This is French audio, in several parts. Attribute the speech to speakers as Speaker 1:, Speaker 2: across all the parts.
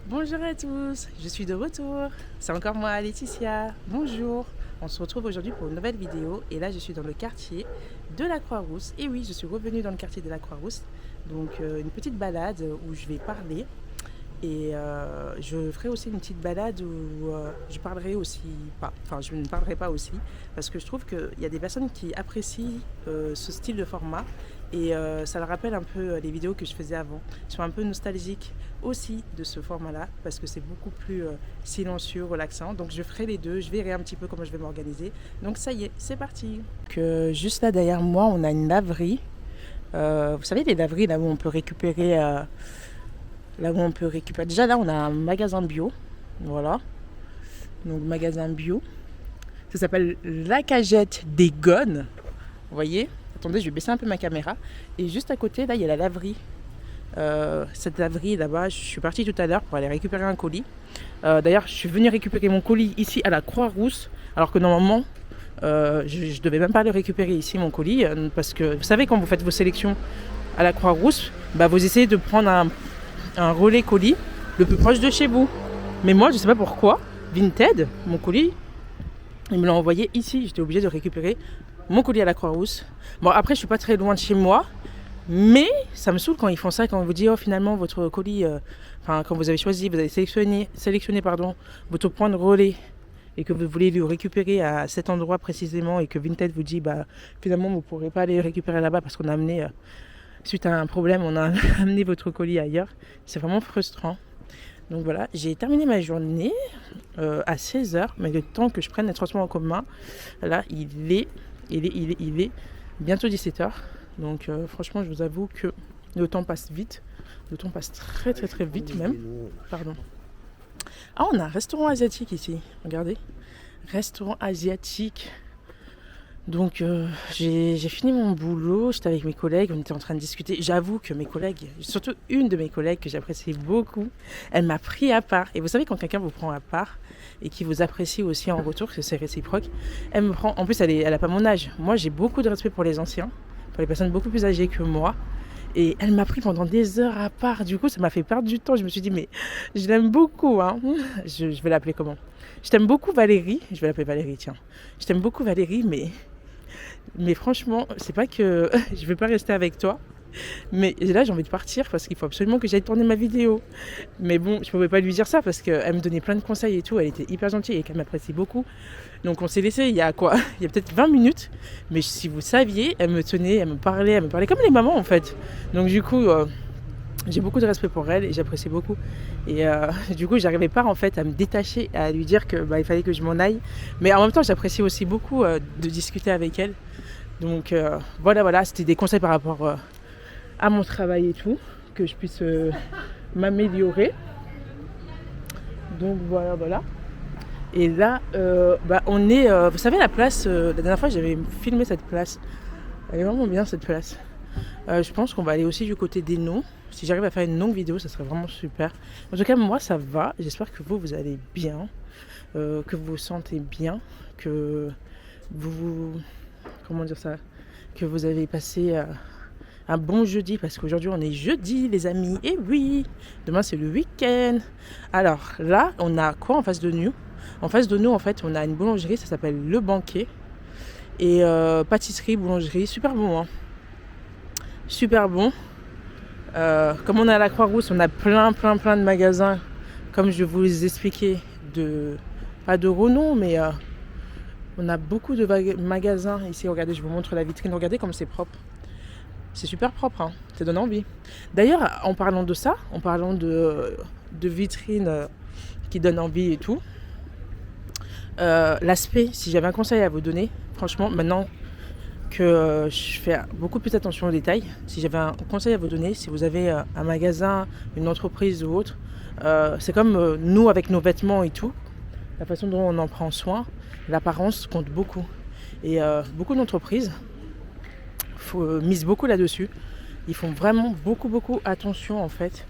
Speaker 1: Bonjour à tous, je suis de retour. C'est encore moi, Laetitia. Bonjour. On se retrouve aujourd'hui pour une nouvelle vidéo et là je suis dans le quartier de la Croix-Rousse. Et oui, je suis revenue dans le quartier de la Croix-Rousse. Donc une petite balade où je vais parler. Et je ferai aussi une petite balade où je parlerai aussi pas, enfin je ne parlerai pas aussi, parce que je trouve qu'il y a des personnes qui apprécient ce style de format et ça leur rappelle un peu les vidéos que je faisais avant. Je suis un peu nostalgique aussi de ce format-là, parce que c'est beaucoup plus silencieux, relaxant. Donc je ferai les deux, je verrai un petit peu comment je vais m'organiser. Donc ça y est, c'est parti. Juste là derrière moi, on a une laverie. Vous savez, les laveries là où on peut récupérer... Déjà là, on a un magasin bio. Voilà. Donc, magasin bio. Ça s'appelle La Cagette des Gones. Vous voyez? Attendez, je vais baisser un peu ma caméra. Et juste à côté, là, il y a la laverie. Cette laverie là-bas, je suis partie tout à l'heure pour aller récupérer un colis. D'ailleurs, je suis venue récupérer mon colis ici à la Croix-Rousse. Alors que normalement, je devais même pas le récupérer ici, mon colis. Parce que vous savez, quand vous faites vos sélections à la Croix-Rousse, bah, vous essayez de prendre un relais colis le plus proche de chez vous. Mais moi, je sais pas pourquoi, Vinted, mon colis, il me l'a envoyé ici. J'étais obligée de récupérer mon colis à la Croix-Rousse. Bon, après, je suis pas très loin de chez moi, mais ça me saoule quand ils font ça, quand on vous dit, oh, finalement, votre colis, quand vous avez choisi, vous avez sélectionné votre point de relais et que vous voulez le récupérer à cet endroit précisément et que Vinted vous dit, bah, finalement, vous ne pourrez pas aller le récupérer là-bas parce qu'on a amené... suite à un problème, on a amené votre colis ailleurs. C'est vraiment frustrant. Donc voilà, j'ai terminé ma journée à 16h, mais le temps que je prenne les transports en commun, là, il est bientôt 17h. Donc franchement, je vous avoue que le temps passe vite. Le temps passe très très très vite même. Pardon. Ah, on a un restaurant asiatique ici. Regardez. Restaurant asiatique. Donc j'ai fini mon boulot, j'étais avec mes collègues, on était en train de discuter. J'avoue que mes collègues, surtout une de mes collègues que j'apprécie beaucoup, elle m'a pris à part. Et vous savez, quand quelqu'un vous prend à part et qui vous apprécie aussi en retour, que c'est réciproque, elle me prend... En plus, elle a pas mon âge. Moi, j'ai beaucoup de respect pour les anciens, pour les personnes beaucoup plus âgées que moi. Et elle m'a pris pendant des heures à part. Du coup, ça m'a fait perdre du temps. Je me suis dit, mais je l'aime beaucoup. Hein. Je vais l'appeler comment? Je t'aime beaucoup Valérie. Je vais l'appeler Valérie, tiens. Je t'aime beaucoup Valérie, mais franchement, c'est pas que je veux pas rester avec toi. Mais là, j'ai envie de partir parce qu'il faut absolument que j'aille tourner ma vidéo. Mais bon, je pouvais pas lui dire ça parce qu'elle me donnait plein de conseils et tout. Elle était hyper gentille et qu'elle m'apprécie beaucoup. Donc on s'est laissé il y a quoi? Il y a peut-être 20 minutes. Mais si vous saviez, elle me tenait, elle me parlait comme les mamans en fait. Donc du coup, j'ai beaucoup de respect pour elle et j'apprécie beaucoup. Et du coup, j'arrivais pas en fait à me détacher, à lui dire que il fallait que je m'en aille. Mais en même temps, j'apprécie aussi beaucoup de discuter avec elle. Donc voilà, c'était des conseils par rapport à mon travail et tout, que je puisse m'améliorer. Donc voilà. Et là, on est, vous savez, la place, la dernière fois j'avais filmé cette place. Elle est vraiment bien cette place. Je pense qu'on va aller aussi du côté des noms. Si j'arrive à faire une longue vidéo, ça serait vraiment super. En tout cas, moi ça va. J'espère que vous allez bien, que vous vous sentez bien, que vous... Comment dire ça? Que vous avez passé un bon jeudi, parce qu'aujourd'hui on est jeudi les amis, et oui, demain c'est le week-end. Alors là, on a quoi en face de nous? En face de nous, en fait, on a une boulangerie, ça s'appelle Le Banquet. Et pâtisserie, boulangerie, super bon. Hein. Super bon. Comme on est à la Croix-Rousse, on a plein de magasins, comme je vous les expliquais, pas de renom, mais... on a beaucoup de magasins ici. Regardez, je vous montre la vitrine. Regardez comme c'est propre. C'est super propre, hein. Ça donne envie. D'ailleurs, en parlant de ça, en parlant de vitrines qui donnent envie et tout, l'aspect, si j'avais un conseil à vous donner, franchement, maintenant que je fais beaucoup plus attention aux détails, si j'avais un conseil à vous donner, si vous avez un magasin, une entreprise ou autre, c'est comme nous avec nos vêtements et tout, la façon dont on en prend soin, l'apparence compte beaucoup. Et beaucoup d'entreprises misent beaucoup là-dessus. Ils font vraiment beaucoup attention en fait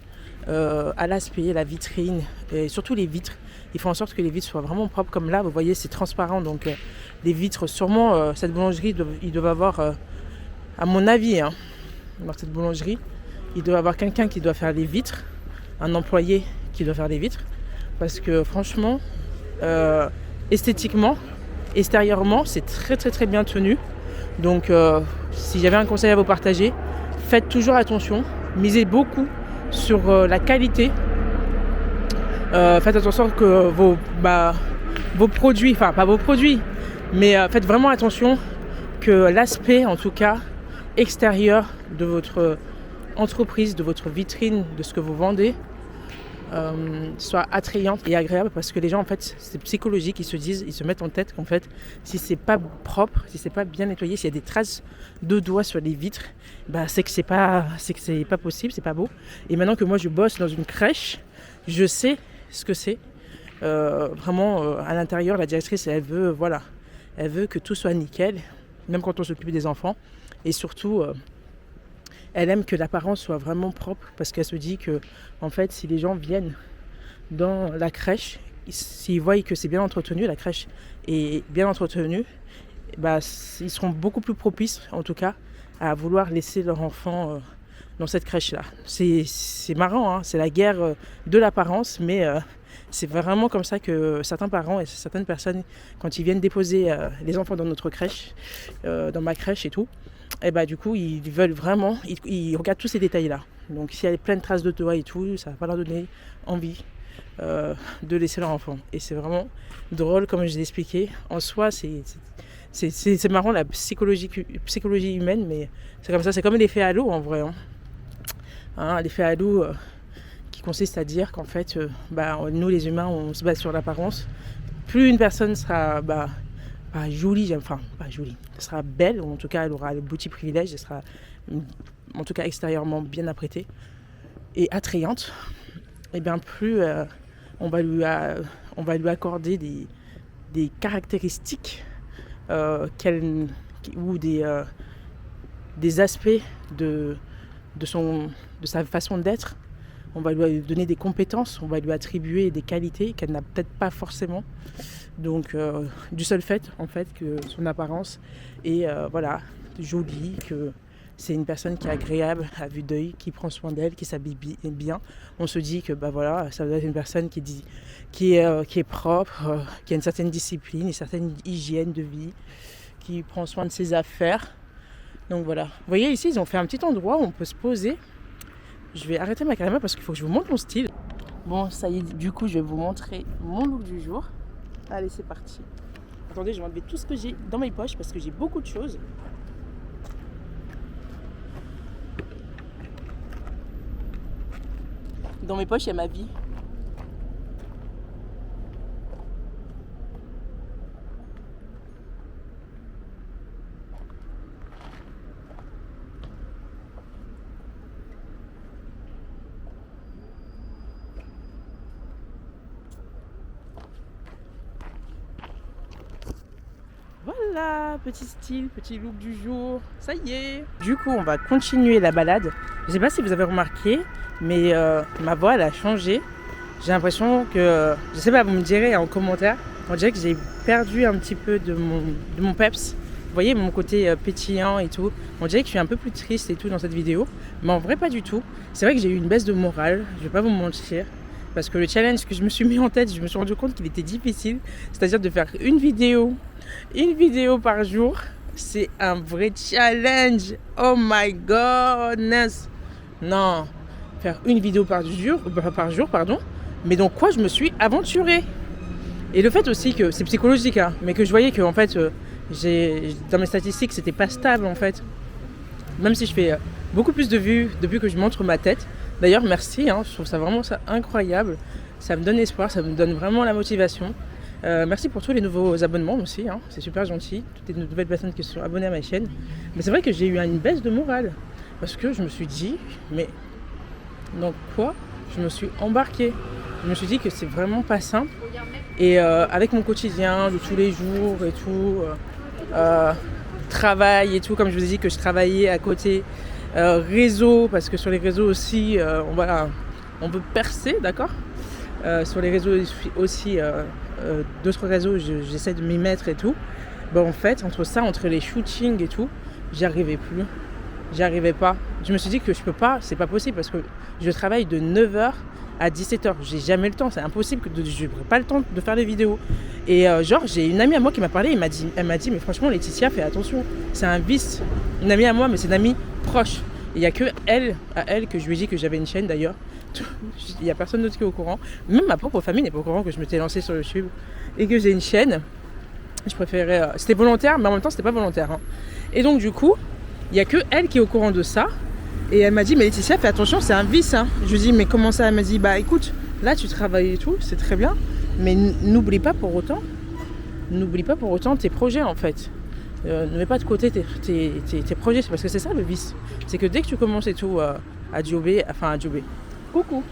Speaker 1: à l'aspect, la vitrine et surtout les vitres. Ils font en sorte que les vitres soient vraiment propres, comme là, vous voyez, c'est transparent. Donc les vitres, sûrement, cette boulangerie, ils doivent avoir, à mon avis, dans cette boulangerie, il doit y avoir quelqu'un qui doit faire les vitres, un employé qui doit faire les vitres. Parce que franchement, esthétiquement, extérieurement, c'est très très très bien tenu. Donc si j'avais un conseil à vous partager, faites toujours attention, misez beaucoup sur la qualité. Faites attention que vos produits, enfin pas vos produits, mais faites vraiment attention que l'aspect en tout cas extérieur de votre entreprise, de votre vitrine, de ce que vous vendez soit attrayante et agréable, parce que les gens en fait c'est psychologique, ils se mettent en tête qu'en fait si c'est pas propre, si c'est pas bien nettoyé, s'il y a des traces de doigts sur les vitres, c'est que c'est pas possible, c'est pas beau. Et maintenant que moi je bosse dans une crèche, je sais ce que c'est. Vraiment à l'intérieur, la directrice elle veut que tout soit nickel, même quand on s'occupe des enfants, et surtout elle aime que l'apparence soit vraiment propre, parce qu'elle se dit que en fait si les gens viennent dans la crèche, s'ils voient que c'est bien entretenu, la crèche est bien entretenue, ils seront beaucoup plus propices en tout cas à vouloir laisser leur enfant dans cette crèche là. C'est marrant, hein, c'est la guerre de l'apparence, mais c'est vraiment comme ça que certains parents et certaines personnes, quand ils viennent déposer les enfants dans notre crèche, dans ma crèche et tout, et du coup ils veulent vraiment, ils regardent tous ces détails là. Donc s'il y a plein de traces de doigts et tout, ça va pas leur donner envie de laisser leur enfant. Et c'est vraiment drôle, comme je l'ai expliqué. En soi c'est marrant la psychologie humaine, mais c'est comme ça, c'est comme l'effet halo en vrai, l'effet halo qui consiste à dire qu'en fait nous les humains on se base sur l'apparence. Plus une personne sera jolie, pas jolie, elle sera belle, ou en tout cas elle aura le beauty privilège, elle sera en tout cas extérieurement bien apprêtée et attrayante, et bien plus on va lui accorder des caractéristiques ou des aspects de sa façon d'être. On va lui donner des compétences, on va lui attribuer des qualités qu'elle n'a peut-être pas forcément. Donc du seul fait en fait que son apparence est jolie, que c'est une personne qui est agréable à vue d'œil, qui prend soin d'elle, qui s'habille bien, on se dit que ça doit être une personne qui est propre, qui a une certaine discipline, une certaine hygiène de vie, qui prend soin de ses affaires. Donc voilà. Vous voyez ici ils ont fait un petit endroit où on peut se poser. Je vais arrêter ma caméra parce qu'il faut que je vous montre mon style. Bon, ça y est, du coup, je vais vous montrer mon look du jour. Allez, c'est parti. Attendez, je vais enlever tout ce que j'ai dans mes poches parce que j'ai beaucoup de choses. Dans mes poches, il y a ma vie. Voilà, petit style, petit look du jour, ça y est. Du coup, on va continuer la balade. Je sais pas si vous avez remarqué, mais ma voix, elle a changé. J'ai l'impression que, je sais pas, vous me direz en commentaire, on dirait que j'ai perdu un petit peu de mon peps. Vous voyez, mon côté pétillant et tout. On dirait que je suis un peu plus triste et tout dans cette vidéo. Mais en vrai, pas du tout. C'est vrai que j'ai eu une baisse de morale, je vais pas vous mentir. Parce que le challenge que je me suis mis en tête, je me suis rendu compte qu'il était difficile. C'est-à-dire de faire une vidéo par jour. C'est un vrai challenge. Oh my godness. Non, faire une vidéo par jour, pardon. Mais donc quoi, je me suis aventurée. Et le fait aussi que c'est psychologique, mais que je voyais que en fait, dans mes statistiques, c'était pas stable en fait. Même si je fais beaucoup plus de vues depuis que je montre ma tête. D'ailleurs, merci, je trouve ça vraiment incroyable. Ça me donne espoir, ça me donne vraiment la motivation. Merci pour tous les nouveaux abonnements aussi, c'est super gentil. Toutes les nouvelles personnes qui se sont abonnées à ma chaîne. Mais c'est vrai que j'ai eu une baisse de morale. Parce que je me suis dit, mais dans quoi je me suis embarquée? Je me suis dit que c'est vraiment pas simple. Et avec mon quotidien de tous les jours et tout, travail et tout, comme je vous ai dit que je travaillais à côté, réseau, parce que sur les réseaux aussi, on peut percer, d'accord, sur les réseaux aussi, d'autres réseaux, j'essaie de m'y mettre et tout. En fait, entre les shootings et tout, j'y arrivais pas. Je me suis dit que je peux pas, c'est pas possible, parce que je travaille de 9h à 17h. J'ai jamais le temps, c'est impossible, je n'ai pas le temps de faire des vidéos. Et genre, j'ai une amie à moi qui m'a parlé, elle m'a dit, mais franchement, Laetitia, fais attention, c'est un vice. Une amie à moi, mais c'est une amie proche. Il n'y a que à elle que je lui ai dit que j'avais une chaîne d'ailleurs. Il n'y a personne d'autre qui est au courant. Même ma propre famille n'est pas au courant que je m'étais lancée sur YouTube et que j'ai une chaîne. Je préférais... c'était volontaire, mais en même temps, c'était pas volontaire. Hein. Et donc, du coup, il n'y a que elle qui est au courant de ça. Et elle m'a dit, mais Laetitia, fais attention, c'est un vice. Hein. Je lui ai dit, mais comment ça? Elle m'a dit, bah écoute, là, tu travailles et tout, c'est très bien. Mais n'oublie pas pour autant tes projets, en fait. Ne mets pas de côté tes projets, parce que c'est ça le vice. C'est que dès que tu commences et tout à jobber, coucou,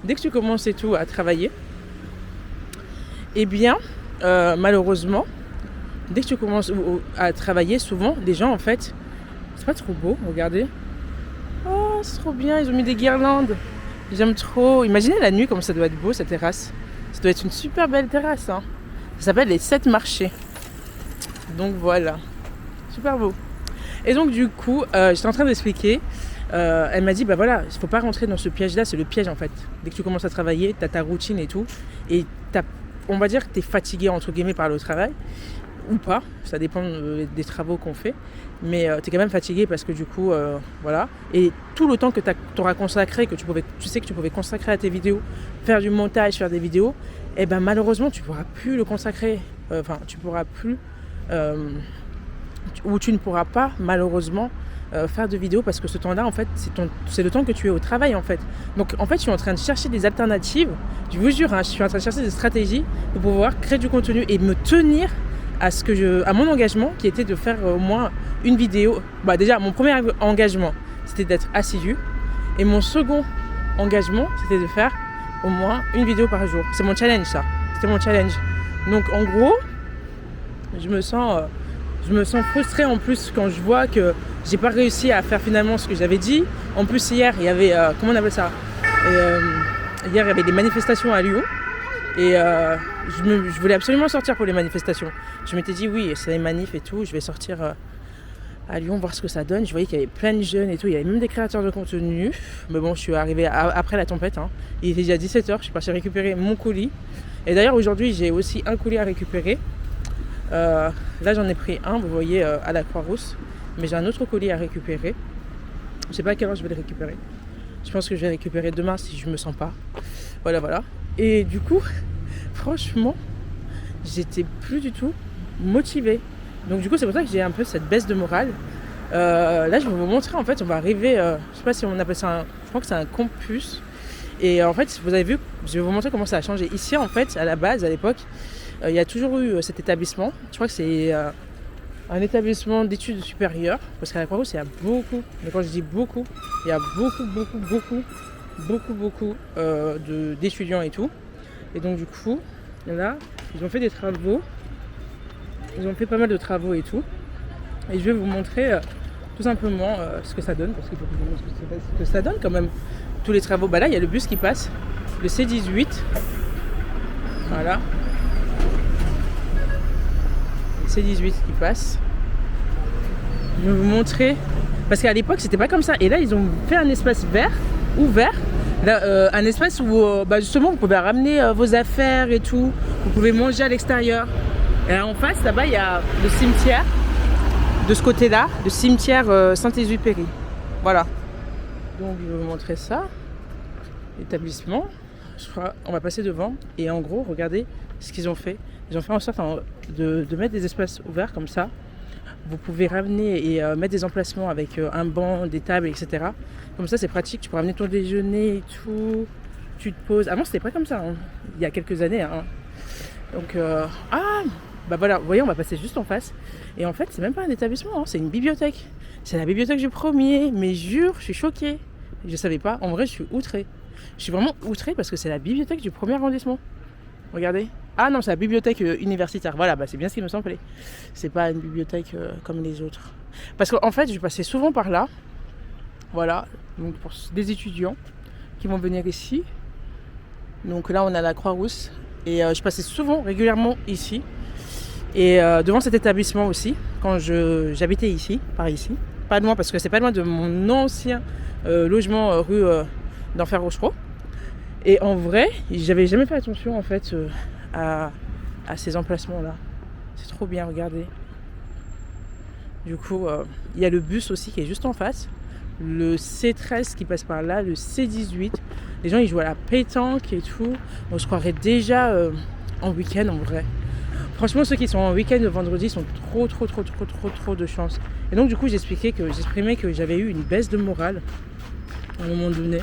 Speaker 1: dès que tu commences et tout à travailler, eh bien, malheureusement, dès que tu commences à travailler, souvent, les gens, en fait, c'est pas trop beau, regardez. Oh, c'est trop bien, ils ont mis des guirlandes. J'aime trop. Imaginez la nuit, comme ça doit être beau, cette terrasse. Ça doit être une super belle terrasse. Hein. Ça s'appelle les 7 marchés. Donc voilà, super beau. Et donc du coup, j'étais en train d'expliquer. Elle m'a dit, bah voilà, il faut pas rentrer dans ce piège-là, c'est le piège en fait. Dès que tu commences à travailler, tu as ta routine et tout. Et on va dire que tu es fatigué entre guillemets par le travail. Ou pas, ça dépend des travaux qu'on fait. Mais tu es quand même fatigué parce que du coup, voilà. Et tout le temps que tu auras consacré, que tu sais que tu pouvais consacrer à tes vidéos, faire du montage, faire des vidéos, et ben malheureusement, tu ne pourras plus le consacrer. Tu pourras plus... ou tu ne pourras pas, malheureusement, faire de vidéos parce que ce temps-là, en fait, c'est le temps que tu es au travail, en fait. Donc, en fait, je suis en train de chercher des alternatives. Je vous jure, hein, je suis en train de chercher des stratégies pour pouvoir créer du contenu et me tenir à mon engagement qui était de faire au moins une vidéo. Bah déjà mon premier engagement c'était d'être assidu et mon second engagement c'était de faire au moins une vidéo par jour. C'est mon challenge ça, c'était mon challenge. Donc en gros je me sens frustrée en plus quand je vois que j'ai pas réussi à faire finalement ce que j'avais dit. En plus hier il y avait comment on appelle ça, hier il y avait des manifestations à Lyon. Et je voulais absolument sortir pour les manifestations. Je m'étais dit oui, c'est les manifs et tout, je vais sortir à Lyon voir ce que ça donne. Je voyais qu'il y avait plein de jeunes et tout, il y avait même des créateurs de contenu. Mais bon, je suis arrivée après la tempête. Hein. Il était déjà 17h, je suis partie récupérer mon colis. Et d'ailleurs aujourd'hui j'ai aussi un colis à récupérer. Là j'en ai pris un, vous voyez, à la Croix-Rousse. Mais j'ai un autre colis à récupérer. Je sais pas à quelle heure je vais le récupérer. Je pense que je vais récupérer demain si je me sens pas. Voilà. Et du coup, franchement, j'étais plus du tout motivée. Donc du coup, c'est pour ça que j'ai un peu cette baisse de morale. Là, je vais vous montrer, en fait, on va arriver, je sais pas si on appelle ça je crois que c'est un campus. Et en fait, vous avez vu, je vais vous montrer comment ça a changé. Ici, en fait, à la base, à l'époque, il y a toujours eu cet établissement. Je crois que c'est un établissement d'études supérieures. Parce qu'à la Croix-Rousse, il y a beaucoup, mais quand je dis beaucoup, il y a beaucoup d'étudiants et tout. Et donc du coup, là, ils ont fait des travaux. Ils ont fait pas mal de travaux et tout. Et je vais vous montrer tout simplement ce que ça donne. Parce qu'il faut que je vous montre ce que ça donne quand même. Tous les travaux. Bah là, il y a le bus qui passe. Le C18. Voilà. Le C18 qui passe. Je vais vous montrer. Parce qu'à l'époque, c'était pas comme ça. Et là, ils ont fait un espace vert, ouvert. Là, un espace où justement vous pouvez ramener vos affaires et tout, vous pouvez manger à l'extérieur. Et là, en face, là-bas, il y a le cimetière, de ce côté-là, le cimetière Saint-Exupéry. Voilà. Donc je vais vous montrer ça, l'établissement. On va passer devant et en gros, regardez ce qu'ils ont fait. Ils ont fait en sorte de mettre des espaces ouverts comme ça. Vous pouvez ramener et mettre des emplacements avec un banc, des tables, etc. Comme ça, c'est pratique. Tu peux ramener ton déjeuner et tout. Tu te poses. Avant, c'était pas comme ça. Hein. Il y a quelques années. Hein. Donc, voilà. Vous voyez, on va passer juste en face. Et en fait, c'est même pas un établissement. Hein. C'est une bibliothèque. C'est la bibliothèque du premier. Mais jure, je suis choquée. Je savais pas. En vrai, je suis outrée. Je suis vraiment outrée parce que c'est la bibliothèque du premier arrondissement. Regardez. Ah non, c'est la bibliothèque universitaire. Voilà, c'est bien ce qui me semblait. C'est pas une bibliothèque comme les autres. Parce qu'en fait, je passais souvent par là. Voilà. Donc pour des étudiants qui vont venir ici. Donc là, on a la Croix-Rousse. Et je passais souvent, régulièrement ici. Et devant cet établissement aussi, quand j'habitais ici, par ici. Pas loin, parce que c'est pas loin de mon ancien logement rue d'Enfer Rochereau. Et en vrai, j'avais jamais fait attention en fait à ces emplacements-là. C'est trop bien, regardez. Du coup, il y a le bus aussi qui est juste en face. Le C13 qui passe par là, le C18. Les gens, ils jouent à la pétanque et tout. On se croirait déjà en week-end en vrai. Franchement, ceux qui sont en week-end le vendredi sont trop de chance. Et donc, du coup, j'exprimais que j'avais eu une baisse de morale à un moment donné.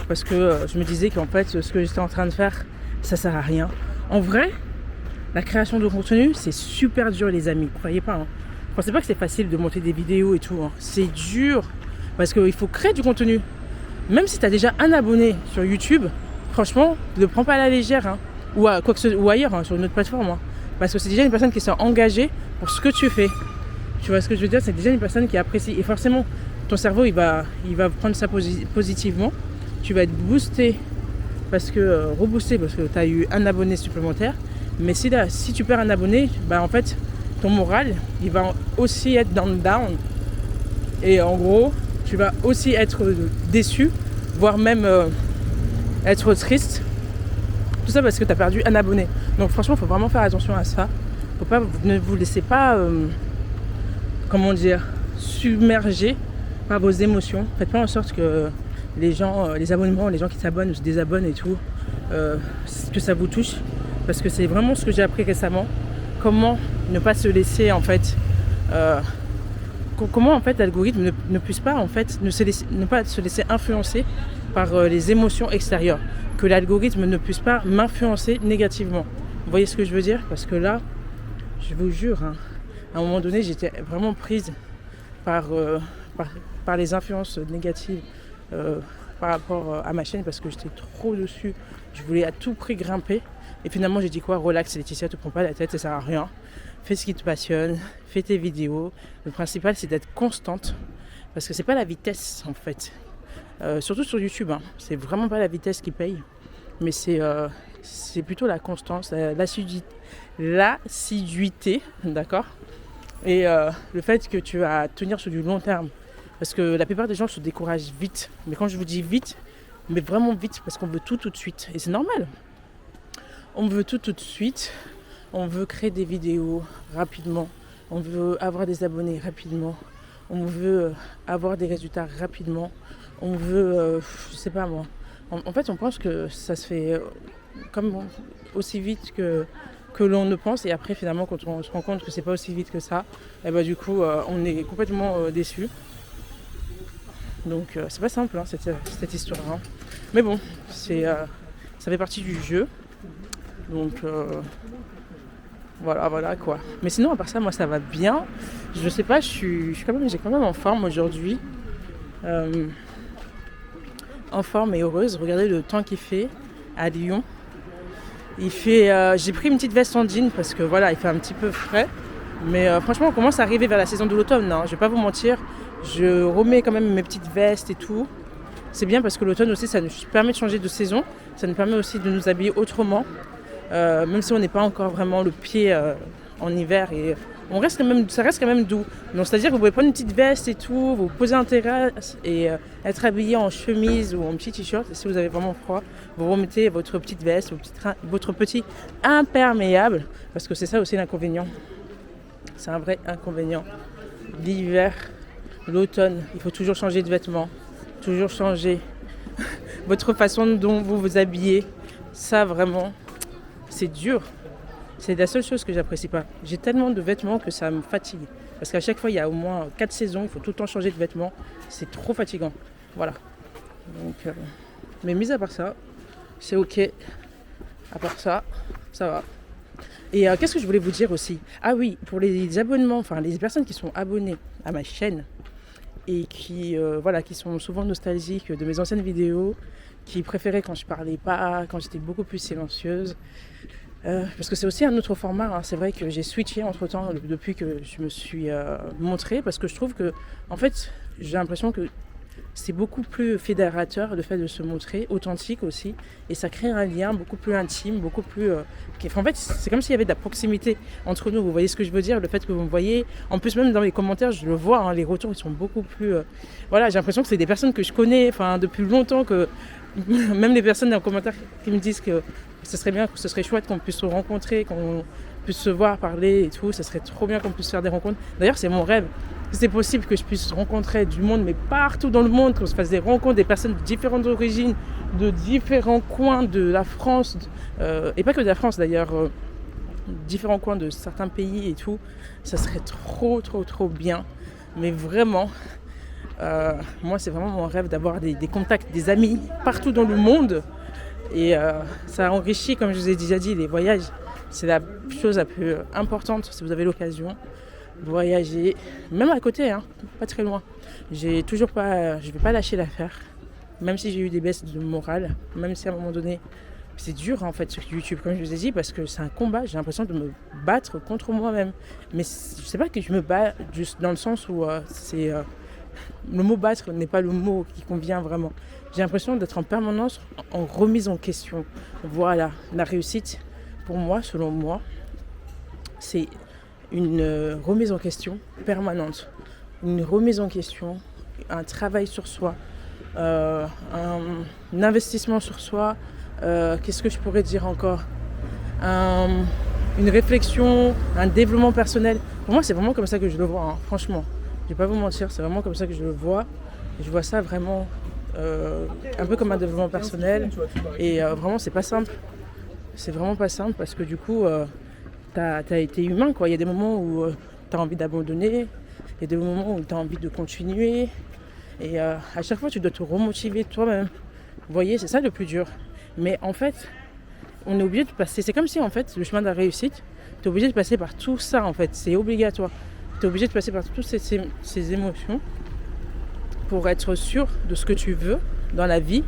Speaker 1: Parce que je me disais qu'en fait, ce que j'étais en train de faire, ça sert à rien. En vrai, la création de contenu, c'est super dur, les amis. Croyez pas. Hein. Pensez pas que c'est facile de monter des vidéos et tout. Hein. C'est dur. Parce qu'il faut créer du contenu. Même si tu as déjà un abonné sur YouTube, franchement, ne le prends pas à la légère. Hein. Ou ailleurs, hein, sur une autre plateforme. Hein. Parce que c'est déjà une personne qui s'est engagée pour ce que tu fais. Tu vois ce que je veux dire? C'est déjà une personne qui apprécie. Et forcément, ton cerveau, il va prendre ça positivement. Tu vas être boosté, reboosté parce que tu as eu un abonné supplémentaire. Mais si tu perds un abonné, bah en fait, ton moral, il va aussi être down. Et en gros, tu vas aussi être déçu, voire même être triste. Tout ça parce que tu as perdu un abonné. Donc franchement, il faut vraiment faire attention à ça. Ne vous laissez pas, submerger par vos émotions. Faites pas en sorte que les gens, les abonnements, les gens qui s'abonnent ou se désabonnent et tout, que ça vous touche. Parce que c'est vraiment ce que j'ai appris récemment. Comment ne pas se laisser en fait... comment en fait l'algorithme ne puisse pas en fait ne pas se laisser influencer par les émotions extérieures. Que l'algorithme ne puisse pas m'influencer négativement. Vous voyez ce que je veux dire? Parce que là, je vous jure, hein, à un moment donné, j'étais vraiment prise par les influences négatives par rapport à ma chaîne parce que j'étais trop dessus. Je voulais à tout prix grimper. Et finalement, j'ai dit quoi? Relax Laetitia, te prends pas la tête, ça sert à rien. Fais ce qui te passionne, fais tes vidéos. Le principal, c'est d'être constante. Parce que c'est pas la vitesse, en fait. Surtout sur YouTube, hein. C'est vraiment pas la vitesse qui paye. Mais c'est plutôt la constance, l'assiduité, d'accord? Et le fait que tu vas tenir sur du long terme. Parce que la plupart des gens se découragent vite. Mais quand je vous dis vite, mais vraiment vite, parce qu'on veut tout de suite. Et c'est normal. On veut tout de suite. On veut créer des vidéos rapidement. On veut avoir des abonnés rapidement. On veut avoir des résultats rapidement. On veut, je sais pas moi. En fait, on pense que ça se fait comme aussi vite que l'on ne pense. Et après, finalement, quand on se rend compte que c'est pas aussi vite que ça, et bah, du coup, on est complètement déçu. Donc, c'est pas simple, hein, cette histoire. Hein. Mais bon, ça fait partie du jeu. Donc, voilà quoi. Mais sinon, à part ça, moi, ça va bien. Je sais pas, j'ai quand même en forme aujourd'hui. En forme et heureuse. Regardez le temps qu'il fait à Lyon. J'ai pris une petite veste en jean parce que voilà, il fait un petit peu frais. Mais franchement, on commence à arriver vers la saison de l'automne. Hein. Je vais pas vous mentir. Je remets quand même mes petites vestes et tout. C'est bien parce que l'automne aussi, ça nous permet de changer de saison. Ça nous permet aussi de nous habiller autrement. Même si on n'est pas encore vraiment le pied en hiver. Et ça reste quand même doux. Donc c'est-à-dire que vous pouvez prendre une petite veste et tout, vous poser en terrasse et être habillé en chemise ou en petit t-shirt. Et si vous avez vraiment froid, vous remettez votre petite veste, votre petit imperméable. Parce que c'est ça aussi l'inconvénient. C'est un vrai inconvénient. L'hiver, l'automne, il faut toujours changer de vêtements. Toujours changer votre façon dont vous vous habillez. Ça vraiment, c'est dur. C'est la seule chose que j'apprécie pas. J'ai tellement de vêtements que ça me fatigue. Parce qu'à chaque fois, il y a au moins 4 saisons, il faut tout le temps changer de vêtements. C'est trop fatigant. Voilà. Donc, mais mis à part ça, c'est ok. À part ça, ça va. Et qu'est-ce que je voulais vous dire aussi? Ah oui, pour les abonnements, enfin les personnes qui sont abonnées à ma chaîne et qui sont souvent nostalgiques de mes anciennes vidéos, qui préféraient quand je parlais pas, quand j'étais beaucoup plus silencieuse. Parce que c'est aussi un autre format, hein. C'est vrai que j'ai switché entre temps depuis que je me suis montrée, parce que je trouve que, en fait, j'ai l'impression que c'est beaucoup plus fédérateur le fait de se montrer, authentique aussi, et ça crée un lien beaucoup plus intime, beaucoup plus... en fait, c'est comme s'il y avait de la proximité entre nous, vous voyez ce que je veux dire, le fait que vous me voyez, en plus même dans les commentaires, je le vois, hein, les retours ils sont beaucoup plus... j'ai l'impression que c'est des personnes que je connais depuis longtemps, même les personnes dans les commentaires qui me disent que ce serait bien, que ce serait chouette qu'on puisse se rencontrer, qu'on puisse se voir, parler et tout, ce serait trop bien qu'on puisse faire des rencontres. D'ailleurs, c'est mon rêve. Si c'est possible que je puisse rencontrer du monde, mais partout dans le monde, qu'on se fasse des rencontres, des personnes de différentes origines, de différents coins de la France, et pas que de la France d'ailleurs, différents coins de certains pays et tout, ça serait trop, trop, trop bien. Mais vraiment, moi, c'est vraiment mon rêve d'avoir des contacts, des amis partout dans le monde. Et ça enrichit, comme je vous ai déjà dit, les voyages. C'est la chose la plus importante si vous avez l'occasion. Voyager, même à côté, hein, pas très loin. Je vais pas lâcher l'affaire, même si j'ai eu des baisses de morale, même si à un moment donné, c'est dur en fait sur YouTube, comme je vous ai dit, parce que c'est un combat. J'ai l'impression de me battre contre moi-même. Mais je sais pas que je me bats juste dans le sens où le mot battre n'est pas le mot qui convient vraiment. J'ai l'impression d'être en permanence en remise en question. Voilà, la réussite, pour moi, selon moi, c'est une remise en question permanente. Une remise en question, un travail sur soi, un investissement sur soi. Qu'est-ce que je pourrais dire encore, une réflexion, un développement personnel. Pour moi, c'est vraiment comme ça que je le vois, hein, franchement. Je vais pas vous mentir, c'est vraiment comme ça que je le vois. Je vois ça vraiment un peu comme un développement personnel. Et vraiment, c'est pas simple. C'est vraiment pas simple parce que du coup, t'as été humain, quoi. Il y a des moments où t'as envie d'abandonner. Il y a des moments où t'as envie de continuer. Et à chaque fois, tu dois te remotiver toi-même. Vous voyez, c'est ça le plus dur. Mais en fait, on est obligé de passer. C'est comme si, en fait, le chemin de la réussite, tu es obligé de passer par tout ça, en fait. C'est obligatoire. Tu es obligé de passer par toutes ces émotions pour être sûr de ce que tu veux dans la vie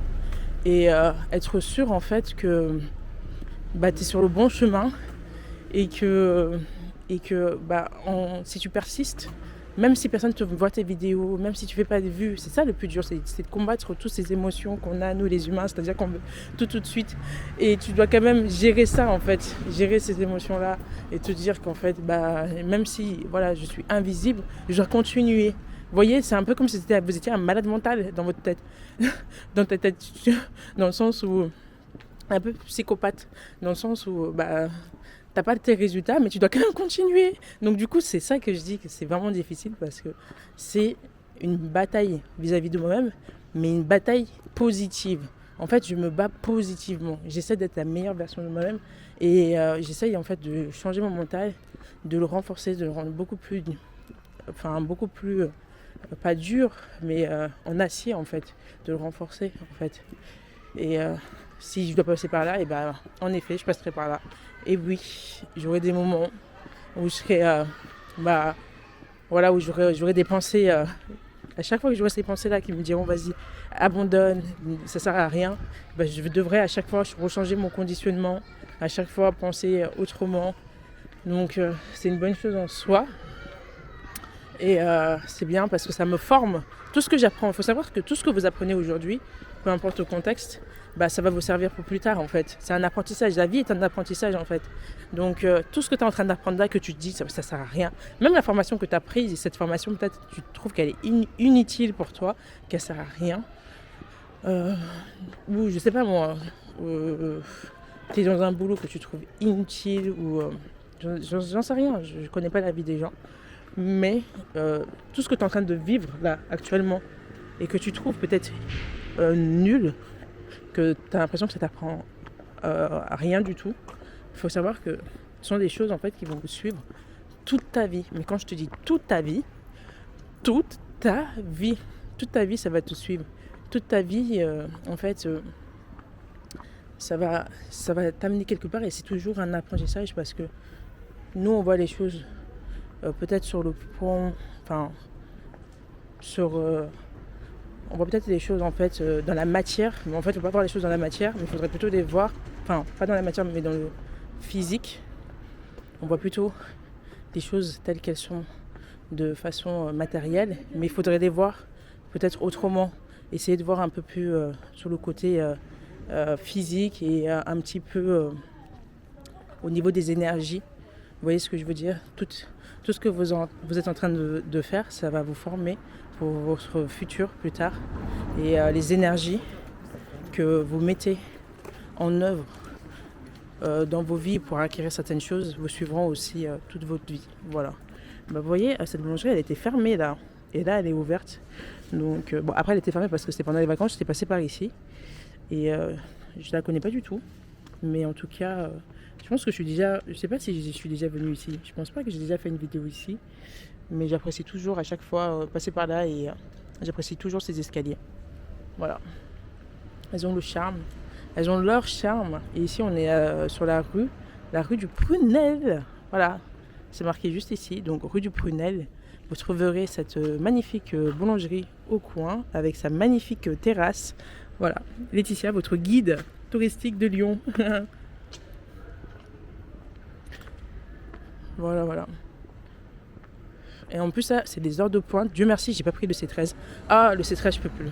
Speaker 1: et être sûr, en fait, que tu es sur le bon chemin et que si tu persistes, même si personne ne te voit tes vidéos, même si tu ne fais pas de vues, c'est ça le plus dur, c'est de combattre toutes ces émotions qu'on a, nous les humains, c'est-à-dire qu'on veut tout de suite. Et tu dois quand même gérer ça, en fait, gérer ces émotions-là et te dire qu'en fait, même si voilà, je suis invisible, je dois continuer. Vous voyez, c'est un peu comme si vous étiez un malade mental dans votre tête, dans ta tête, dans le sens où, un peu psychopathe, dans le sens où, t'as pas tes résultats, mais tu dois quand même continuer. Donc du coup, c'est ça que je dis que c'est vraiment difficile parce que c'est une bataille vis-à-vis de moi-même, mais une bataille positive. En fait, je me bats positivement. J'essaie d'être la meilleure version de moi-même et j'essaie en fait de changer mon mental, de le renforcer, de le rendre beaucoup plus, pas dur, mais en acier en fait, de le renforcer en fait. Et si je dois passer par là, et en effet, je passerai par là. Et oui, j'aurai des moments où je serai, où j'aurai des pensées. À chaque fois que j'aurai ces pensées-là qui me diront, vas-y, abandonne, ça sert à rien. Je devrais à chaque fois rechanger mon conditionnement, à chaque fois penser autrement. Donc c'est une bonne chose en soi. Et c'est bien parce que ça me forme. Tout ce que j'apprends, il faut savoir que tout ce que vous apprenez aujourd'hui, peu importe le contexte, ça va vous servir pour plus tard en fait. C'est un apprentissage, la vie est un apprentissage en fait. Donc tout ce que tu es en train d'apprendre là, que tu te dis, ça sert à rien. Même la formation que tu as prise, et cette formation peut-être tu trouves qu'elle est inutile pour toi, qu'elle sert à rien. Ou je sais pas moi, tu es dans un boulot que tu trouves inutile ou j'en sais rien, je connais pas la vie des gens. Mais tout ce que tu es en train de vivre là actuellement et que tu trouves peut-être nul, que tu as l'impression que ça t'apprend à rien du tout, il faut savoir que ce sont des choses en fait qui vont vous suivre toute ta vie. Mais quand je te dis toute ta vie, toute ta vie ça va te suivre. Toute ta vie en fait ça va t'amener quelque part et c'est toujours un apprentissage parce que nous on voit les choses peut-être sur le point, on voit peut-être des choses en fait dans la matière, mais en fait on ne peut pas voir les choses dans la matière, mais il faudrait plutôt les voir, pas dans la matière mais dans le physique. On voit plutôt les choses telles qu'elles sont de façon matérielle, mais il faudrait les voir peut-être autrement, essayer de voir un peu plus sur le côté physique et un petit peu au niveau des énergies. Vous voyez ce que je veux dire ? Tout ce que vous êtes en train de faire, ça va vous former pour votre futur plus tard. Et les énergies que vous mettez en œuvre dans vos vies pour acquérir certaines choses vous suivront aussi toute votre vie. Voilà. Vous voyez, cette boulangerie, elle était fermée là. Et là, elle est ouverte. Donc, bon, après, elle était fermée parce que c'était pendant les vacances. J'étais passée par ici. Et je la connais pas du tout. Mais en tout cas, je pense que je suis déjà... Je sais pas si je suis déjà venue ici. Je pense pas que j'ai déjà fait une vidéo ici. Mais j'apprécie toujours à chaque fois passer par là. Et j'apprécie toujours ces escaliers. Voilà. Elles ont le charme. Elles ont leur charme. Et ici, on est sur la rue du Prunel. Voilà. C'est marqué juste ici. Donc, rue du Prunel. Vous trouverez cette magnifique boulangerie au coin avec sa magnifique terrasse. Voilà, Laetitia, votre guide touristique de Lyon. Voilà. Et en plus, ça, c'est des heures de pointe. Dieu merci, j'ai pas pris le C13. Ah, le C13, je peux plus.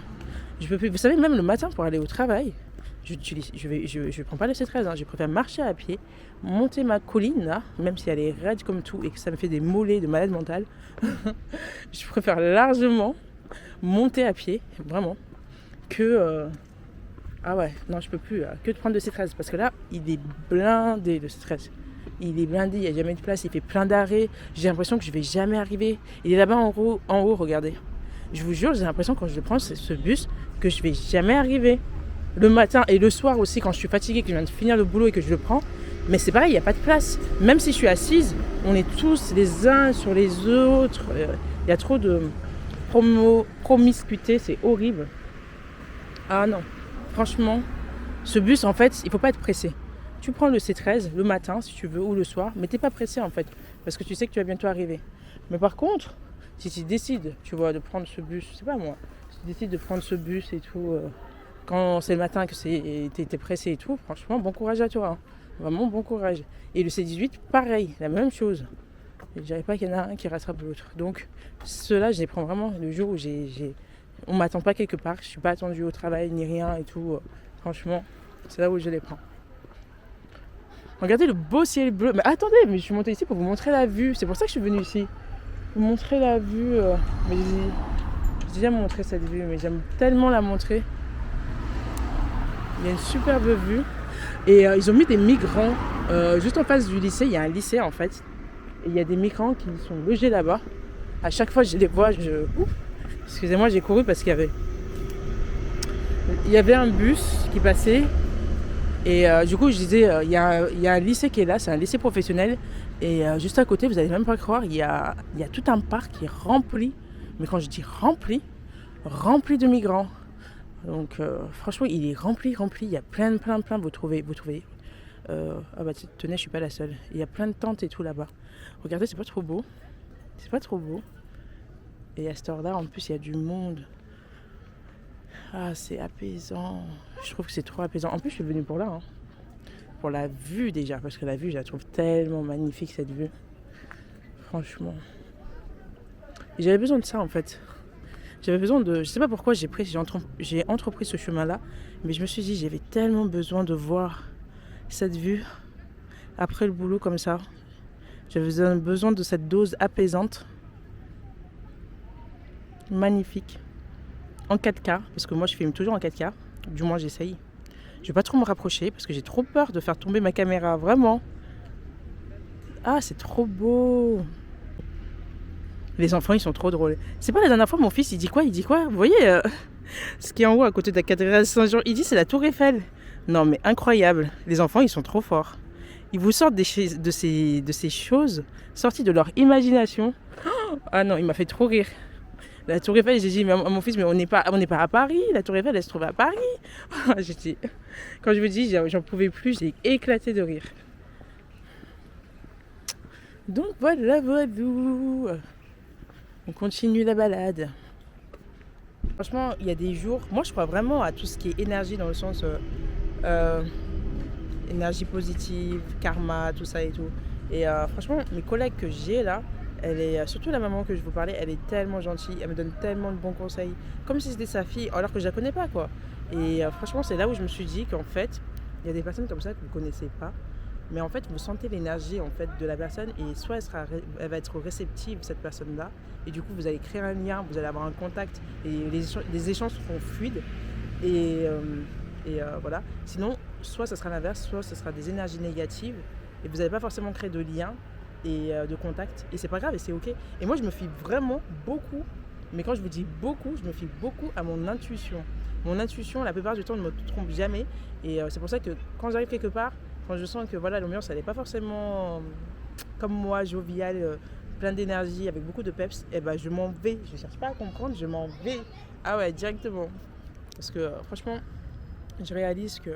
Speaker 1: Vous savez, même le matin pour aller au travail, je prends pas le C13. Je préfère marcher à pied, monter ma colline là, même si elle est raide comme tout et que ça me fait des mollets de malade mentale. Je préfère largement monter à pied, vraiment, que ah ouais, non, je peux plus, que de prendre le C13 parce que là, il est blindé le C13. Il est blindé, il n'y a jamais de place, il fait plein d'arrêts. J'ai l'impression que je vais jamais arriver. Il est là-bas en haut, regardez. Je vous jure, j'ai l'impression quand je prends ce bus que je vais jamais arriver. Le matin et le soir aussi, quand je suis fatiguée, que je viens de finir le boulot et que je le prends. Mais c'est pareil, il n'y a pas de place. Même si je suis assise, on est tous les uns sur les autres. Il y a trop de promiscuité, c'est horrible. Ah non, franchement, ce bus, en fait, il ne faut pas être pressé. Tu prends le C13 le matin, si tu veux, ou le soir, mais tu n'es pas pressé, en fait, parce que tu sais que tu vas bientôt arriver. Mais par contre, si tu décides, tu vois, de prendre ce bus, je sais pas moi, si tu décides de prendre ce bus et tout, quand c'est le matin, que t'es pressé et tout, franchement, bon courage à toi. Hein. Vraiment, bon courage. Et le C18, pareil, la même chose. Je ne dirais pas qu'il y en a un qui rattrape l'autre. Donc, ceux-là, je les prends vraiment le jour où on ne m'attend pas quelque part, je ne suis pas attendue au travail ni rien et tout. Franchement, c'est là où je les prends. Regardez le beau ciel bleu. Mais attendez, mais je suis montée ici pour vous montrer la vue. C'est pour ça que je suis venue ici. Vous montrer la vue. Mais j'ai déjà montré cette vue, mais j'aime tellement la montrer. Il y a une superbe vue. Et ils ont mis des migrants juste en face du lycée. Il y a un lycée en fait. Et il y a des migrants qui sont logés là-bas. À chaque fois que je les vois, excusez-moi, j'ai couru parce qu'il y avait un bus qui passait. Et du coup, je disais, il y a un lycée qui est là, c'est un lycée professionnel. Et juste à côté, vous n'allez même pas croire, il y a tout un parc qui est rempli. Mais quand je dis rempli de migrants. Donc franchement, il est rempli. Il y a plein, vous trouvez. Ah bah tenez, je suis pas la seule. Il y a plein de tentes et tout là-bas. Regardez, c'est pas trop beau. Et à cette heure-là, en plus, il y a du monde. Ah, c'est apaisant. Je trouve que c'est trop apaisant. En plus, je suis venue pour là. Hein. Pour la vue déjà. Parce que la vue, je la trouve tellement magnifique, cette vue. Franchement. Et j'avais besoin de ça, en fait. J'avais besoin de... Je sais pas pourquoi j'ai entrepris ce chemin-là. Mais je me suis dit, j'avais tellement besoin de voir cette vue. Après le boulot, comme ça. J'avais besoin de cette dose apaisante. Magnifique. En 4K, parce que moi je filme toujours en 4K, du moins j'essaye. Je vais pas trop me rapprocher parce que j'ai trop peur de faire tomber ma caméra, vraiment. Ah, c'est trop beau. Les enfants, ils sont trop drôles. C'est pas la dernière fois, mon fils, il dit quoi? Vous voyez ce qui est en haut à côté de la cathédrale Saint-Jean, il dit c'est la tour Eiffel. Non mais incroyable, les enfants, ils sont trop forts. Ils vous sortent de ces choses sorties de leur imagination. Ah non, il m'a fait trop rire. La Tour Eiffel, j'ai dit à mon fils, mais on n'est pas à Paris. La Tour Eiffel, elle se trouve à Paris. Quand je vous dis, j'en pouvais plus, j'ai éclaté de rire. Donc voilà. On continue la balade. Franchement, il y a des jours, moi je crois vraiment à tout ce qui est énergie dans le sens énergie positive, karma, tout ça et tout. Et franchement, mes collègues que j'ai là, elle est, surtout la maman que je vous parlais, elle est tellement gentille, elle me donne tellement de bons conseils, comme si c'était sa fille, alors que je la connais pas quoi. Et franchement, c'est là où je me suis dit qu'en fait, il y a des personnes comme ça que vous connaissez pas, mais en fait, vous sentez l'énergie en fait de la personne et soit elle va être réceptive cette personne-là, et du coup, vous allez créer un lien, vous allez avoir un contact et les échanges seront fluides. Et Et voilà. Sinon, soit ça sera l'inverse, soit ce sera des énergies négatives et vous n'allez pas forcément créer de lien et de contact. Et c'est pas grave et c'est ok. Et moi, je me fie vraiment beaucoup, mais quand je vous dis beaucoup, je me fie beaucoup à mon intuition. Mon intuition, la plupart du temps, ne me trompe jamais. Et c'est pour ça que quand j'arrive quelque part, quand je sens que voilà, l'ambiance, elle n'est pas forcément comme moi, joviale, plein d'énergie, avec beaucoup de peps, et ben je m'en vais. Je ne cherche pas à comprendre, je m'en vais. Ah ouais, directement. Parce que franchement, je réalise que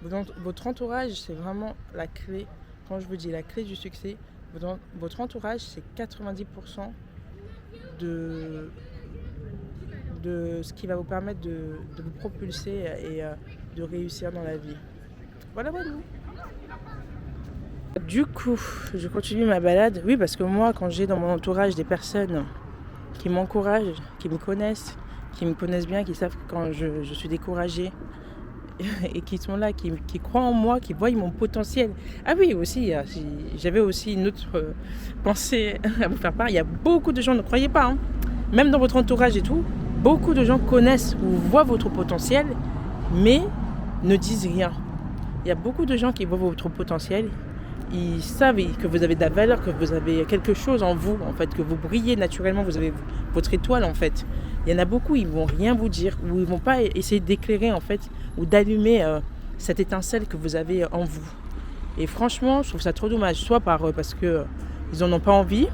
Speaker 1: votre entourage, c'est vraiment la clé. Quand je vous dis la clé du succès, votre entourage, c'est 90% de ce qui va vous permettre de vous propulser et de réussir dans la vie. Voilà. Du coup, je continue ma balade. Oui, parce que moi, quand j'ai dans mon entourage des personnes qui m'encouragent, qui me connaissent bien, qui savent que quand je suis découragée et qui sont là, qui croient en moi, qui voient mon potentiel. Ah oui, aussi, j'avais aussi une autre pensée à vous faire part. Il y a beaucoup de gens, ne croyez pas, hein, même dans votre entourage et tout, beaucoup de gens connaissent ou voient votre potentiel, mais ne disent rien. Il y a beaucoup de gens qui voient votre potentiel, ils savent que vous avez de la valeur, que vous avez quelque chose en vous, en fait, que vous brillez naturellement, vous avez votre étoile, en fait. Il y en a beaucoup, ils vont rien vous dire, ou ils vont pas essayer d'éclairer, en fait, ou d'allumer cette étincelle que vous avez en vous. Et franchement, je trouve ça trop dommage, soit parce qu'ils n'en ont pas envie,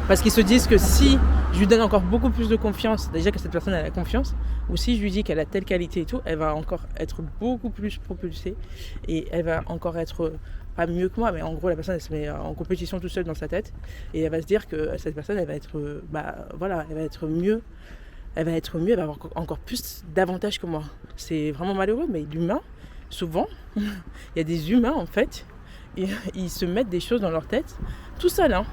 Speaker 1: parce qu'ils se disent que si je lui donne encore beaucoup plus de confiance, déjà que cette personne a la confiance, ou si je lui dis qu'elle a telle qualité et tout, elle va encore être beaucoup plus propulsée et elle va encore être pas mieux que moi, mais en gros la personne elle se met en compétition toute seule dans sa tête et elle va se dire que cette personne elle va être elle va être mieux, elle va avoir encore plus d'avantages que moi. C'est vraiment malheureux, mais l'humain, souvent, il y a des humains en fait, ils se mettent des choses dans leur tête tout seul, hein.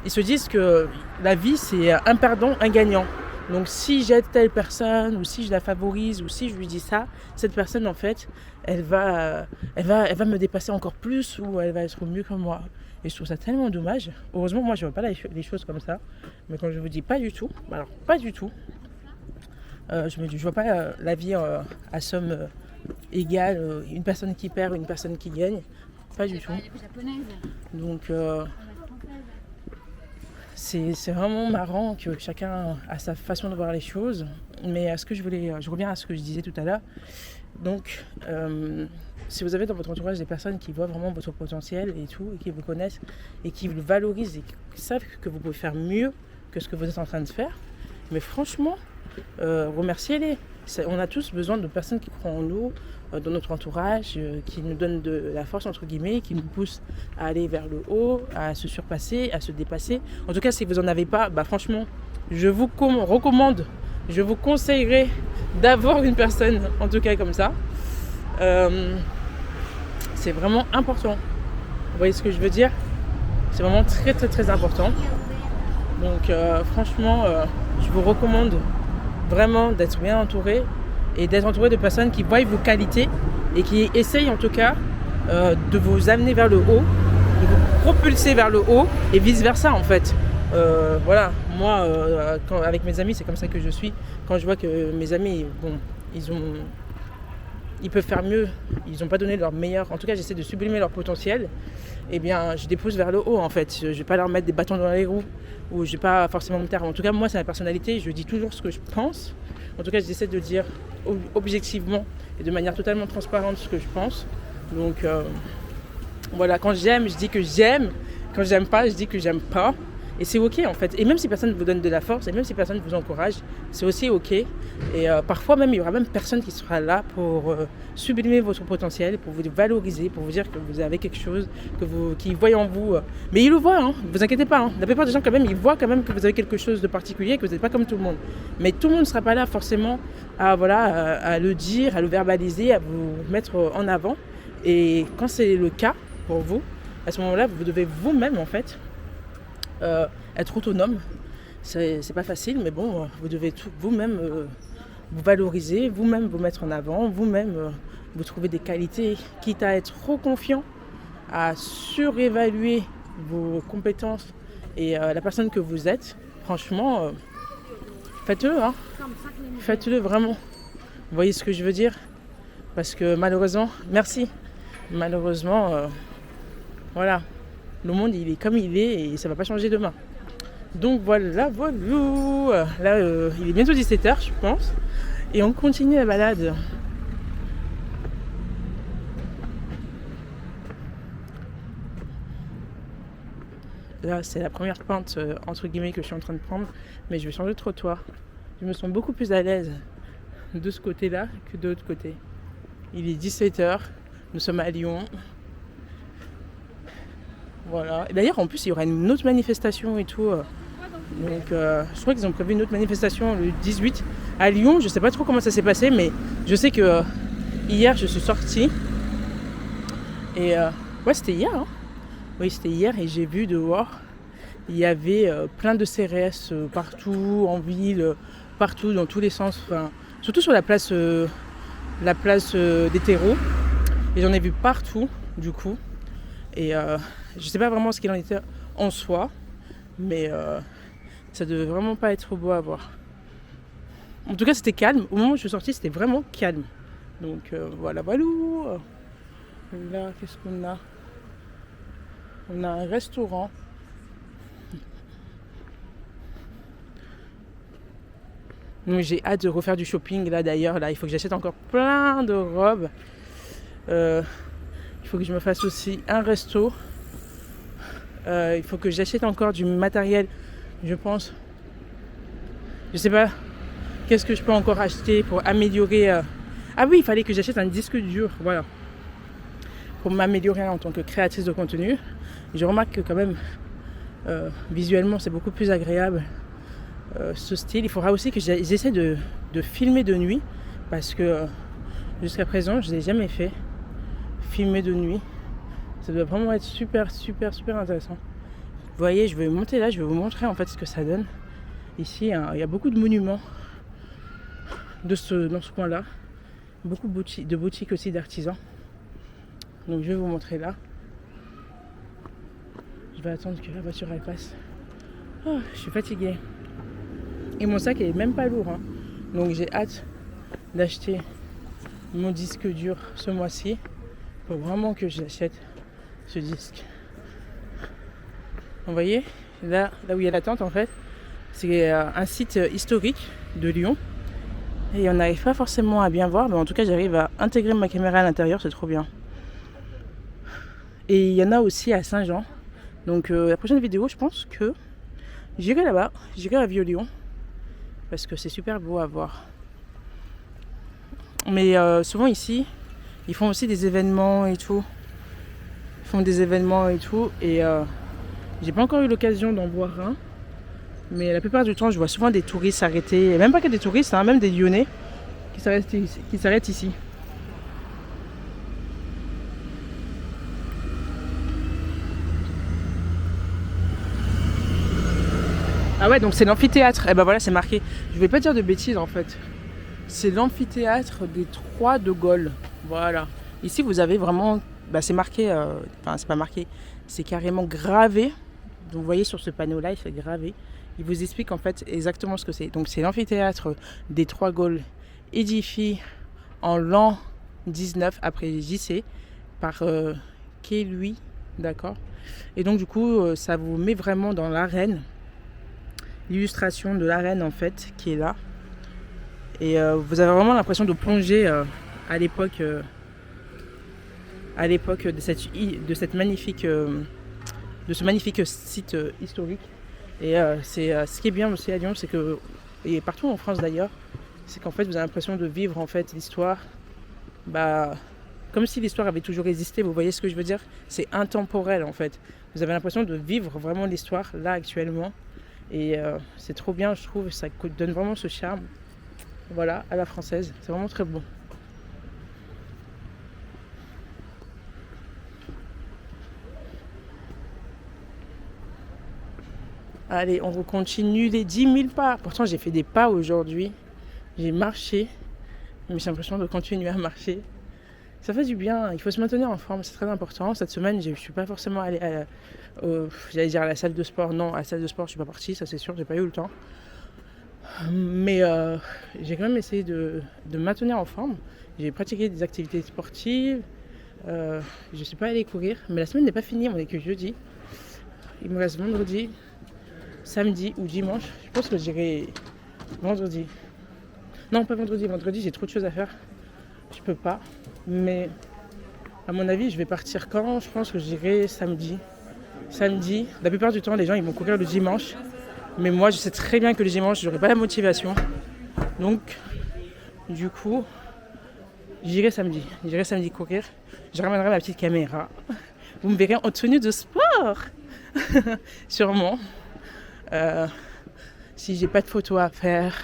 Speaker 1: Ils se disent que la vie, c'est un perdant, un gagnant. Donc si j'aide telle personne, ou si je la favorise, ou si je lui dis ça, cette personne, en fait, elle va me dépasser encore plus, ou elle va être mieux que moi. Et je trouve ça tellement dommage. Heureusement, moi, je ne vois pas les choses comme ça. Mais quand je vous dis pas du tout, alors pas du tout, je vois pas la vie à somme égale, une personne qui perd, une personne qui gagne. Pas du tout. Donc... c'est vraiment marrant que chacun a sa façon de voir les choses. Mais je reviens à ce que je disais tout à l'heure. Donc, si vous avez dans votre entourage des personnes qui voient vraiment votre potentiel et tout, et qui vous connaissent, et qui le valorisent, et qui savent que vous pouvez faire mieux que ce que vous êtes en train de faire, mais franchement, remerciez-les. On a tous besoin de personnes qui croient en nous, dans notre entourage, qui nous donnent de la force, entre guillemets, qui nous poussent à aller vers le haut, à se surpasser, à se dépasser. En tout cas, si vous n'en avez pas, franchement, je vous recommande, je vous conseillerais d'avoir une personne, en tout cas comme ça. C'est vraiment important. Vous voyez ce que je veux dire ? C'est vraiment très, très, très important. Donc, franchement, je vous recommande vraiment d'être bien entouré et d'être entouré de personnes qui voient vos qualités et qui essayent en tout cas de vous amener vers le haut, de vous propulser vers le haut et vice versa en fait. Voilà, moi avec mes amis c'est comme ça que je suis. Quand je vois que mes amis, ils peuvent faire mieux, ils n'ont pas donné leur meilleur, en tout cas j'essaie de sublimer leur potentiel, et bien je dépose vers le haut en fait. Je ne vais pas leur mettre des bâtons dans les roues ou je ne vais pas forcément me taire. En tout cas moi c'est ma personnalité, je dis toujours ce que je pense. En tout cas j'essaie de dire objectivement et de manière totalement transparente ce que je pense. Donc voilà, quand j'aime je dis que j'aime, quand j'aime pas je dis que j'aime pas. Et c'est ok en fait. Et même si personne vous donne de la force, et même si personne vous encourage, c'est aussi ok. Et parfois même, il y aura même personne qui sera là pour sublimer votre potentiel, pour vous valoriser, pour vous dire que vous avez quelque chose, qui voient en vous. Mais ils le voient, hein, vous inquiétez pas. Hein. La plupart des gens quand même, ils voient quand même que vous avez quelque chose de particulier, que vous n'êtes pas comme tout le monde. Mais tout le monde ne sera pas là forcément à le dire, à le verbaliser, à vous mettre en avant. Et quand c'est le cas pour vous, à ce moment-là, vous devez vous-même en fait être autonome. C'est pas facile, mais bon, vous devez vous-même vous valoriser, vous-même vous mettre en avant, vous-même vous trouver des qualités, quitte à être trop confiant, à surévaluer vos compétences et la personne que vous êtes. Franchement, faites-le, hein. Faites-le vraiment. Vous voyez ce que je veux dire ? Parce que malheureusement, merci, malheureusement, voilà, le monde il est comme il est et ça va pas changer demain. Donc voilà. Là, il est bientôt 17h, je pense. Et on continue la balade. Là, c'est la première pente, entre guillemets, que je suis en train de prendre. Mais je vais changer de trottoir. Je me sens beaucoup plus à l'aise de ce côté-là que de l'autre côté. Il est 17h. Nous sommes à Lyon. Voilà. Et d'ailleurs, en plus, il y aura une autre manifestation et tout. Donc, je crois qu'ils ont prévu une autre manifestation le 18 à Lyon. Je sais pas trop comment ça s'est passé, mais je sais que hier, je suis sortie. Et ouais, c'était hier. Hein. Oui, c'était hier et j'ai vu dehors. Il y avait plein de CRS partout, en ville, partout, dans tous les sens. Enfin, surtout sur la place des terreaux. Et j'en ai vu partout, du coup. Et je sais pas vraiment ce qu'il en était en soi. Mais ça devait vraiment pas être beau à voir. En tout cas, c'était calme. Au moment où je suis sortie, c'était vraiment calme. Donc voilà. Là, qu'est-ce qu'on a? On a un restaurant. Donc j'ai hâte de refaire du shopping. Là d'ailleurs, là, il faut que j'achète encore plein de robes. Il faut que je me fasse aussi un resto. Il faut que j'achète encore du matériel, je pense. Je sais pas qu'est-ce que je peux encore acheter pour améliorer. Ah oui, il fallait que j'achète un disque dur, voilà, pour m'améliorer en tant que créatrice de contenu. Je remarque que quand même, visuellement, c'est beaucoup plus agréable ce style. Il faudra aussi que j'essaie de filmer de nuit, parce que jusqu'à présent, je ne l'ai jamais fait. Filmer de nuit, ça doit vraiment être super intéressant. Vous voyez, je vais monter là, je vais vous montrer en fait ce que ça donne. Ici, il y a beaucoup de monuments dans ce coin-là. Beaucoup de boutiques aussi d'artisans. Donc je vais vous montrer là. Je vais attendre que la voiture elle passe. Oh, je suis fatiguée. Et mon sac est même pas lourd. Hein. Donc j'ai hâte d'acheter mon disque dur ce mois-ci. Il faut vraiment que j'achète ce disque. Vous voyez, là où il y a la tente en fait, c'est un site historique de Lyon. Et on n'arrive pas forcément à bien voir, mais en tout cas j'arrive à intégrer ma caméra à l'intérieur, c'est trop bien. Et il y en a aussi à Saint-Jean. Donc la prochaine vidéo, je pense que j'irai là-bas, j'irai à Vieux-Lyon, parce que c'est super beau à voir. Mais souvent ici, ils font aussi des événements et tout. Et j'ai pas encore eu l'occasion d'en voir un. Mais la plupart du temps, je vois souvent des touristes s'arrêter. Et même pas que des touristes, hein, même des Lyonnais qui s'arrêtent ici. Ah ouais, donc c'est l'amphithéâtre. Et ben voilà, c'est marqué. Je vais pas dire de bêtises en fait. C'est l'amphithéâtre des Trois de Gaulle. Voilà. Ici, vous avez vraiment... c'est marqué... Enfin, c'est pas marqué. C'est carrément gravé. Donc, vous voyez sur ce panneau-là, il fait gravé. Il vous explique en fait exactement ce que c'est. Donc, c'est l'amphithéâtre des Trois Gaules, édifié en l'an 19 après JC par Kéluy. D'accord. Et donc, du coup, ça vous met vraiment dans l'arène. L'illustration de l'arène, en fait, qui est là. Et vous avez vraiment l'impression de plonger à l'époque de ce magnifique site historique. Et ce qui est bien aussi à Lyon, c'est que, et partout en France d'ailleurs, c'est qu'en fait vous avez l'impression de vivre en fait l'histoire, comme si l'histoire avait toujours existé. Vous voyez ce que je veux dire? C'est intemporel en fait. Vous avez l'impression de vivre vraiment l'histoire là actuellement. Et c'est trop bien, je trouve. Ça donne vraiment ce charme. Voilà, à la française. C'est vraiment très bon. Allez, on continue les 10 000 pas. Pourtant, j'ai fait des pas aujourd'hui. J'ai marché. Mais j'ai l'impression de continuer à marcher. Ça fait du bien. Il faut se maintenir en forme. C'est très important. Cette semaine, je ne suis pas forcément allée j'allais dire à la salle de sport. Non, à la salle de sport, je ne suis pas partie. Ça, c'est sûr. J'ai pas eu le temps. Mais j'ai quand même essayé de maintenir en forme. J'ai pratiqué des activités sportives. Je ne suis pas allée courir. Mais la semaine n'est pas finie, on est que jeudi. Il me reste vendredi, samedi ou dimanche. Je pense que j'irai vendredi. Non, pas vendredi. Vendredi, j'ai trop de choses à faire. Je peux pas. Mais à mon avis, je vais partir quand? Je pense que j'irai samedi. Samedi. La plupart du temps, les gens ils vont courir le dimanche. Mais moi, je sais très bien que le dimanche, je n'aurai pas la motivation. Donc, du coup, j'irai samedi. J'irai samedi courir. Je ramènerai ma petite caméra. Vous me verrez en tenue de sport. Sûrement. Si j'ai pas de photos à faire,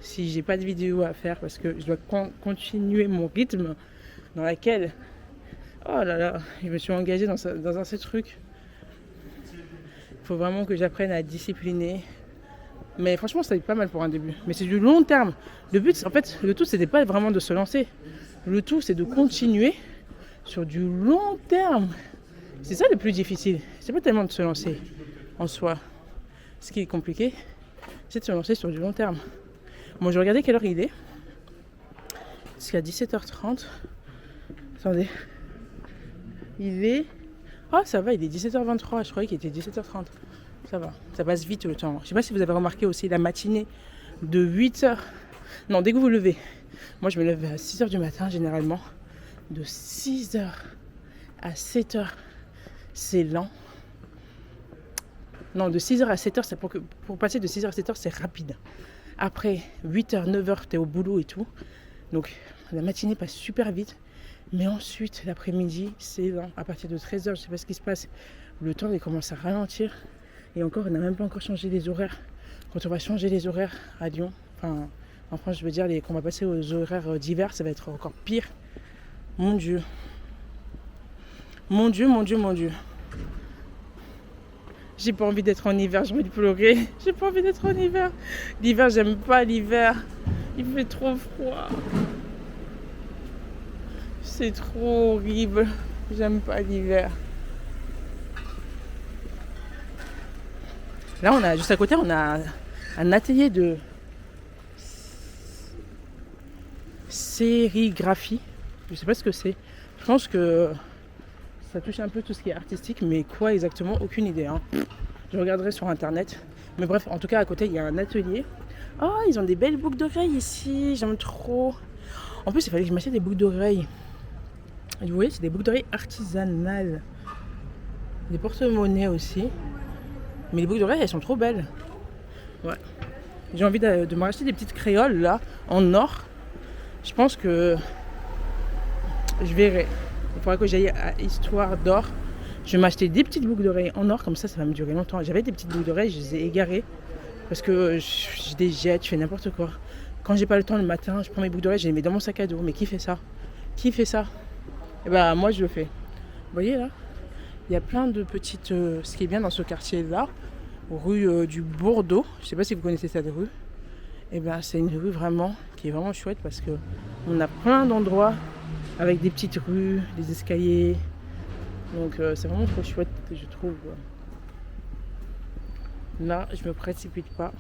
Speaker 1: si j'ai pas de vidéos à faire, parce que je dois continuer mon rythme dans laquelle, oh là là, je me suis engagée dans un de ces trucs. Il faut vraiment que j'apprenne à discipliner. Mais franchement, ça va être pas mal pour un début. Mais c'est du long terme. Le but, en fait, le tout, c'était pas vraiment de se lancer. Le tout, c'est de continuer sur du long terme. C'est ça le plus difficile. C'est pas tellement de se lancer en soi. Ce qui est compliqué, c'est de se lancer sur du long terme. Bon, je vais regarder quelle heure il est. Parce qu'à 17h30. Attendez. Il est... Oh, ça va, il est 17h23. Je croyais qu'il était 17h30. Ça va, ça passe vite le temps. Je sais pas si vous avez remarqué aussi la matinée de 8h. Non, dès que vous vous levez. Moi, je me lève à 6h du matin, généralement. De 6h à 7h, c'est lent. Non, de 6h à 7h, c'est pour passer de 6h à 7h, c'est rapide. Après, 8h, 9h, t'es au boulot et tout. Donc, la matinée passe super vite. Mais ensuite, l'après-midi, c'est lent. À partir de 13h, je sais pas ce qui se passe. Le temps, il commence à ralentir. Et encore, on n'a même pas encore changé les horaires. Quand on va changer les horaires à Lyon, enfin, en France, je veux dire, quand on va passer aux horaires d'hiver, ça va être encore pire. Mon Dieu. Mon Dieu, mon Dieu, mon Dieu. J'ai pas envie d'être en hiver, j'ai envie de pleurer. J'ai pas envie d'être en hiver. L'hiver, j'aime pas l'hiver. Il fait trop froid. C'est trop horrible. J'aime pas l'hiver. Là, on a juste à côté, on a un atelier de sérigraphie. Je sais pas ce que c'est. Je pense que ça touche un peu tout ce qui est artistique, mais quoi exactement, aucune idée. Hein. Je regarderai sur internet. Mais bref, en tout cas, à côté, il y a un atelier. Oh, ils ont des belles boucles d'oreilles ici. J'aime trop. En plus, il fallait que je m'achète des boucles d'oreilles. Vous voyez, c'est des boucles d'oreilles artisanales. Des porte-monnaies aussi. Mais les boucles d'oreilles, elles sont trop belles. Ouais. J'ai envie de me racheter des petites créoles, là, en or. Je pense que je verrai. Il faudra que j'aille à Histoire d'Or. Je vais m'acheter des petites boucles d'oreilles en or, comme ça va me durer longtemps. J'avais des petites boucles d'oreilles, je les ai égarées. Parce que je les jette, je fais n'importe quoi. Quand j'ai pas le temps le matin, je prends mes boucles d'oreilles, je les mets dans mon sac à dos. Mais qui fait ça? Qui fait ça? Et bah, moi, je le fais. Vous voyez, là? Il y a plein de petites... ce qui est bien dans ce quartier-là, rue du Bourdeau. Je sais pas si vous connaissez cette rue. Et ben, c'est une rue vraiment qui est vraiment chouette parce que on a plein d'endroits avec des petites rues, des escaliers. Donc c'est vraiment trop chouette, je trouve. Là, je me précipite pas.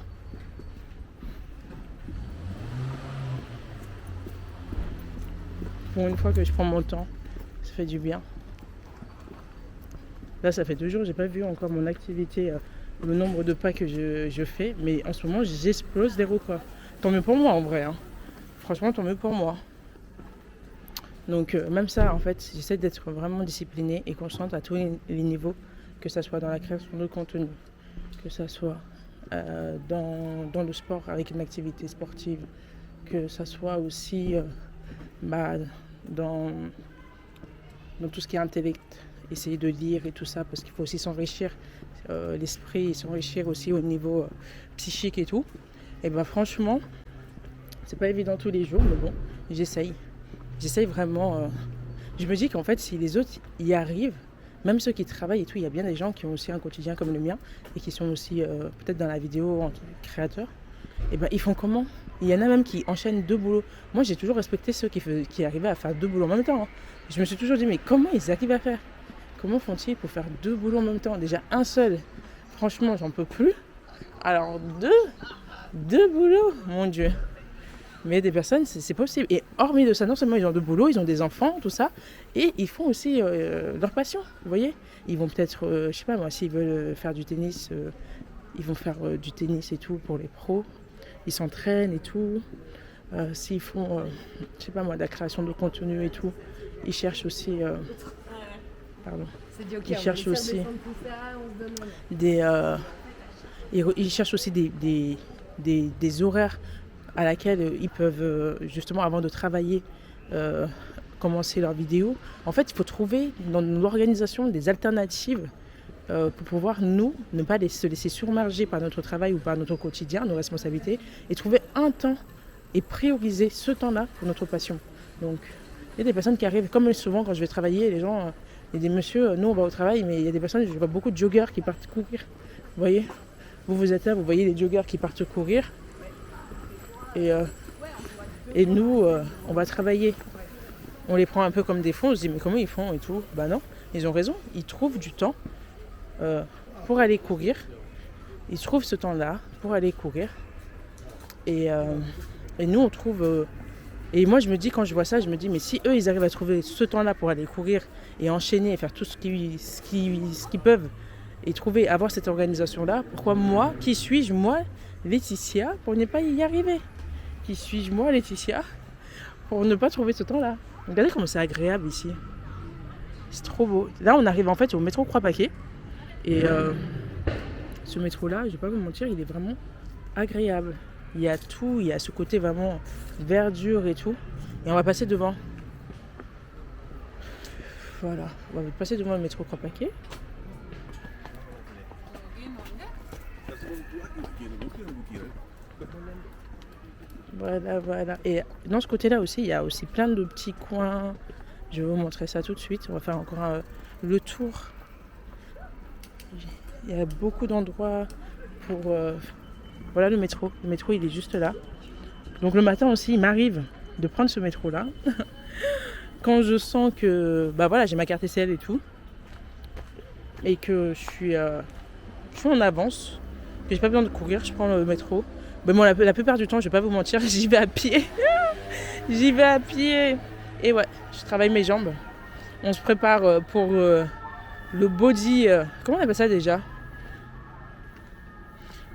Speaker 1: Pour une fois que je prends mon temps, ça fait du bien. Là, ça fait 2 jours, j'ai pas vu encore mon activité, le nombre de pas que je fais. Mais en ce moment, j'explose des records. Tant mieux pour moi, en vrai. Hein. Franchement, tant mieux pour moi. Donc, même ça, en fait, j'essaie d'être vraiment disciplinée et constante à tous les niveaux. Que ça soit dans la création de contenu, que ça soit dans le sport avec une activité sportive, que ça soit aussi dans tout ce qui est intellect. Essayer de lire et tout ça, parce qu'il faut aussi s'enrichir l'esprit et s'enrichir aussi au niveau psychique et tout. Et ben franchement, c'est pas évident tous les jours, mais bon, j'essaye. J'essaye vraiment. Je me dis qu'en fait, si les autres y arrivent, même ceux qui travaillent et tout, il y a bien des gens qui ont aussi un quotidien comme le mien et qui sont aussi peut-être dans la vidéo en tant que créateur. Et ben ils font comment? Il y en a même qui enchaînent 2 boulots. Moi, j'ai toujours respecté ceux qui arrivaient à faire 2 boulots en même temps. Hein. Je me suis toujours dit, mais comment ils arrivent à faire? Comment font-ils pour faire 2 boulots en même temps? Déjà un seul, franchement, j'en peux plus. Alors 2 boulots, mon Dieu. Mais il y a des personnes, c'est possible. Et hormis de ça, non seulement ils ont de boulot, ils ont des enfants, tout ça, et ils font aussi leur passion, vous voyez. Ils vont peut-être, je sais pas moi, s'ils veulent faire du tennis, ils vont faire du tennis et tout pour les pros. Ils s'entraînent et tout. S'ils font, je sais pas moi, de la création de contenu et tout, ils cherchent aussi... pardon. Ils cherchent aussi ils cherchent aussi des horaires à laquelle ils peuvent, justement, avant de travailler, commencer leur vidéo. En fait, il faut trouver dans l'organisation des alternatives pour pouvoir, nous, ne pas se laisser surmerger par notre travail ou par notre quotidien, nos responsabilités, et trouver un temps et prioriser ce temps-là pour notre passion. Donc, il y a des personnes qui arrivent, comme souvent quand je vais travailler, les gens, il y a des messieurs, nous on va au travail, mais il y a des personnes, je vois beaucoup de joggers qui partent courir. Vous voyez, vous êtes là, vous voyez les joggers qui partent courir. Et nous, on va travailler. On les prend un peu comme des fonds, on se dit mais comment ils font et tout. Bah non, ils ont raison, ils trouvent du temps pour aller courir. Ils trouvent ce temps-là pour aller courir. Et nous, on trouve... et moi, je me dis, quand je vois ça, je me dis, mais si eux, ils arrivent à trouver ce temps-là pour aller courir et enchaîner et faire tout ce qu'ils peuvent et avoir cette organisation-là, pourquoi moi, qui suis-je, moi, Laetitia, pour ne pas y arriver? Qui suis-je, moi, Laetitia, pour ne pas trouver ce temps-là? Regardez comment c'est agréable ici. C'est trop beau. Là, on arrive en fait au métro Croix-Paquet. Et ce métro-là, je ne vais pas vous mentir, il est vraiment agréable. Il y a tout, il y a ce côté vraiment verdure et tout. Et on va passer devant. Voilà, on va passer devant le métro Croix-Paquet. Voilà. Et dans ce côté-là aussi, il y a aussi plein de petits coins. Je vais vous montrer ça tout de suite. On va faire encore le tour. Il y a beaucoup d'endroits pour... voilà le métro. Le métro, il est juste là. Donc le matin aussi, il m'arrive de prendre ce métro-là. Quand je sens que voilà, j'ai ma carte SL et tout. Et que je suis en avance. Que j'ai pas besoin de courir, je prends le métro. Mais bon, la plupart du temps, je vais pas vous mentir, j'y vais à pied. J'y vais à pied. Et ouais, je travaille mes jambes. On se prépare pour le body... comment on appelle ça déjà?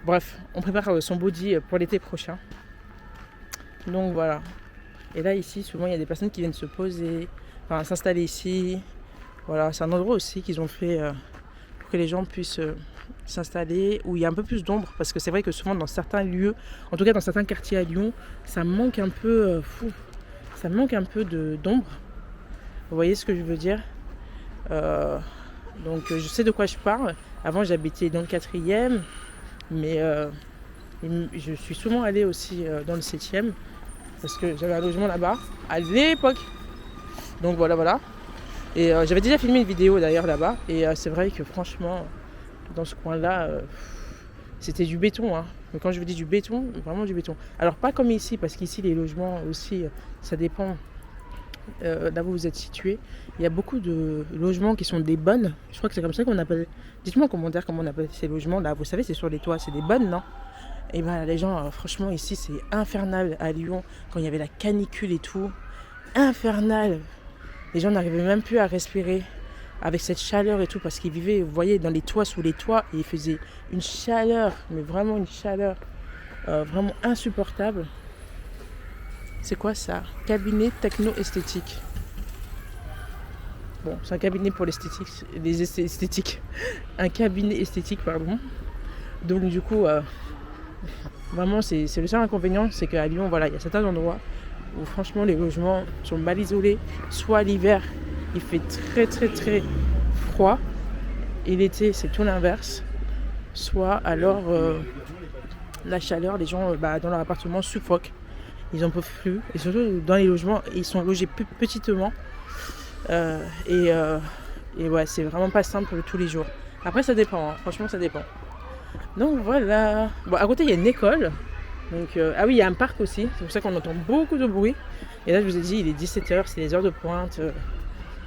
Speaker 1: Bref, on prépare son body pour l'été prochain. Donc voilà. Et là, ici, souvent, il y a des personnes qui viennent se poser, enfin, s'installer ici. Voilà, c'est un endroit aussi qu'ils ont fait pour que les gens puissent s'installer, où il y a un peu plus d'ombre. Parce que c'est vrai que souvent, dans certains lieux, en tout cas dans certains quartiers à Lyon, ça manque un peu ça manque un peu d'ombre. Vous voyez ce que je veux dire? Donc, je sais de quoi je parle. Avant, j'habitais dans le 4e. Mais je suis souvent allée aussi dans le 7e parce que j'avais un logement là-bas à l'époque. Donc voilà. Et j'avais déjà filmé une vidéo d'ailleurs là-bas. Et c'est vrai que franchement, dans ce coin-là, c'était du béton. Hein. Mais quand je vous dis du béton, vraiment du béton. Alors pas comme ici, parce qu'ici les logements aussi, ça dépend là où vous êtes situé. Il y a beaucoup de logements qui sont des bonnes. Je crois que c'est comme ça qu'on appelle. Dites-moi en commentaire comment on appelle ces logements là. Vous savez, c'est sur les toits, c'est des bonnes, non? Et ben les gens, franchement, ici c'est infernal à Lyon quand il y avait la canicule et tout. Infernal. Les gens n'arrivaient même plus à respirer avec cette chaleur et tout parce qu'ils vivaient, vous voyez, dans les toits, sous les toits, et ils faisaient une chaleur, mais vraiment une chaleur vraiment insupportable. C'est quoi ça? Cabinet techno-esthétique. Bon, c'est un cabinet pour l'esthétique, les esthétiques. Un cabinet esthétique, pardon. Donc du coup, vraiment, c'est le seul inconvénient, c'est qu'à Lyon, voilà, il y a certains endroits où franchement les logements sont mal isolés. Soit l'hiver, il fait très très très froid, et l'été, c'est tout l'inverse. Soit alors, la chaleur, les gens dans leur appartement suffoquent. Ils n'en peuvent plus. Et surtout, dans les logements, ils sont logés petitement. Et ouais, c'est vraiment pas simple tous les jours. Après, ça dépend. Hein. Franchement, ça dépend. Donc, voilà. Bon, à côté, il y a une école. Donc, ah oui, il y a un parc aussi. C'est pour ça qu'on entend beaucoup de bruit. Et là, je vous ai dit, il est 17h. C'est les heures de pointe.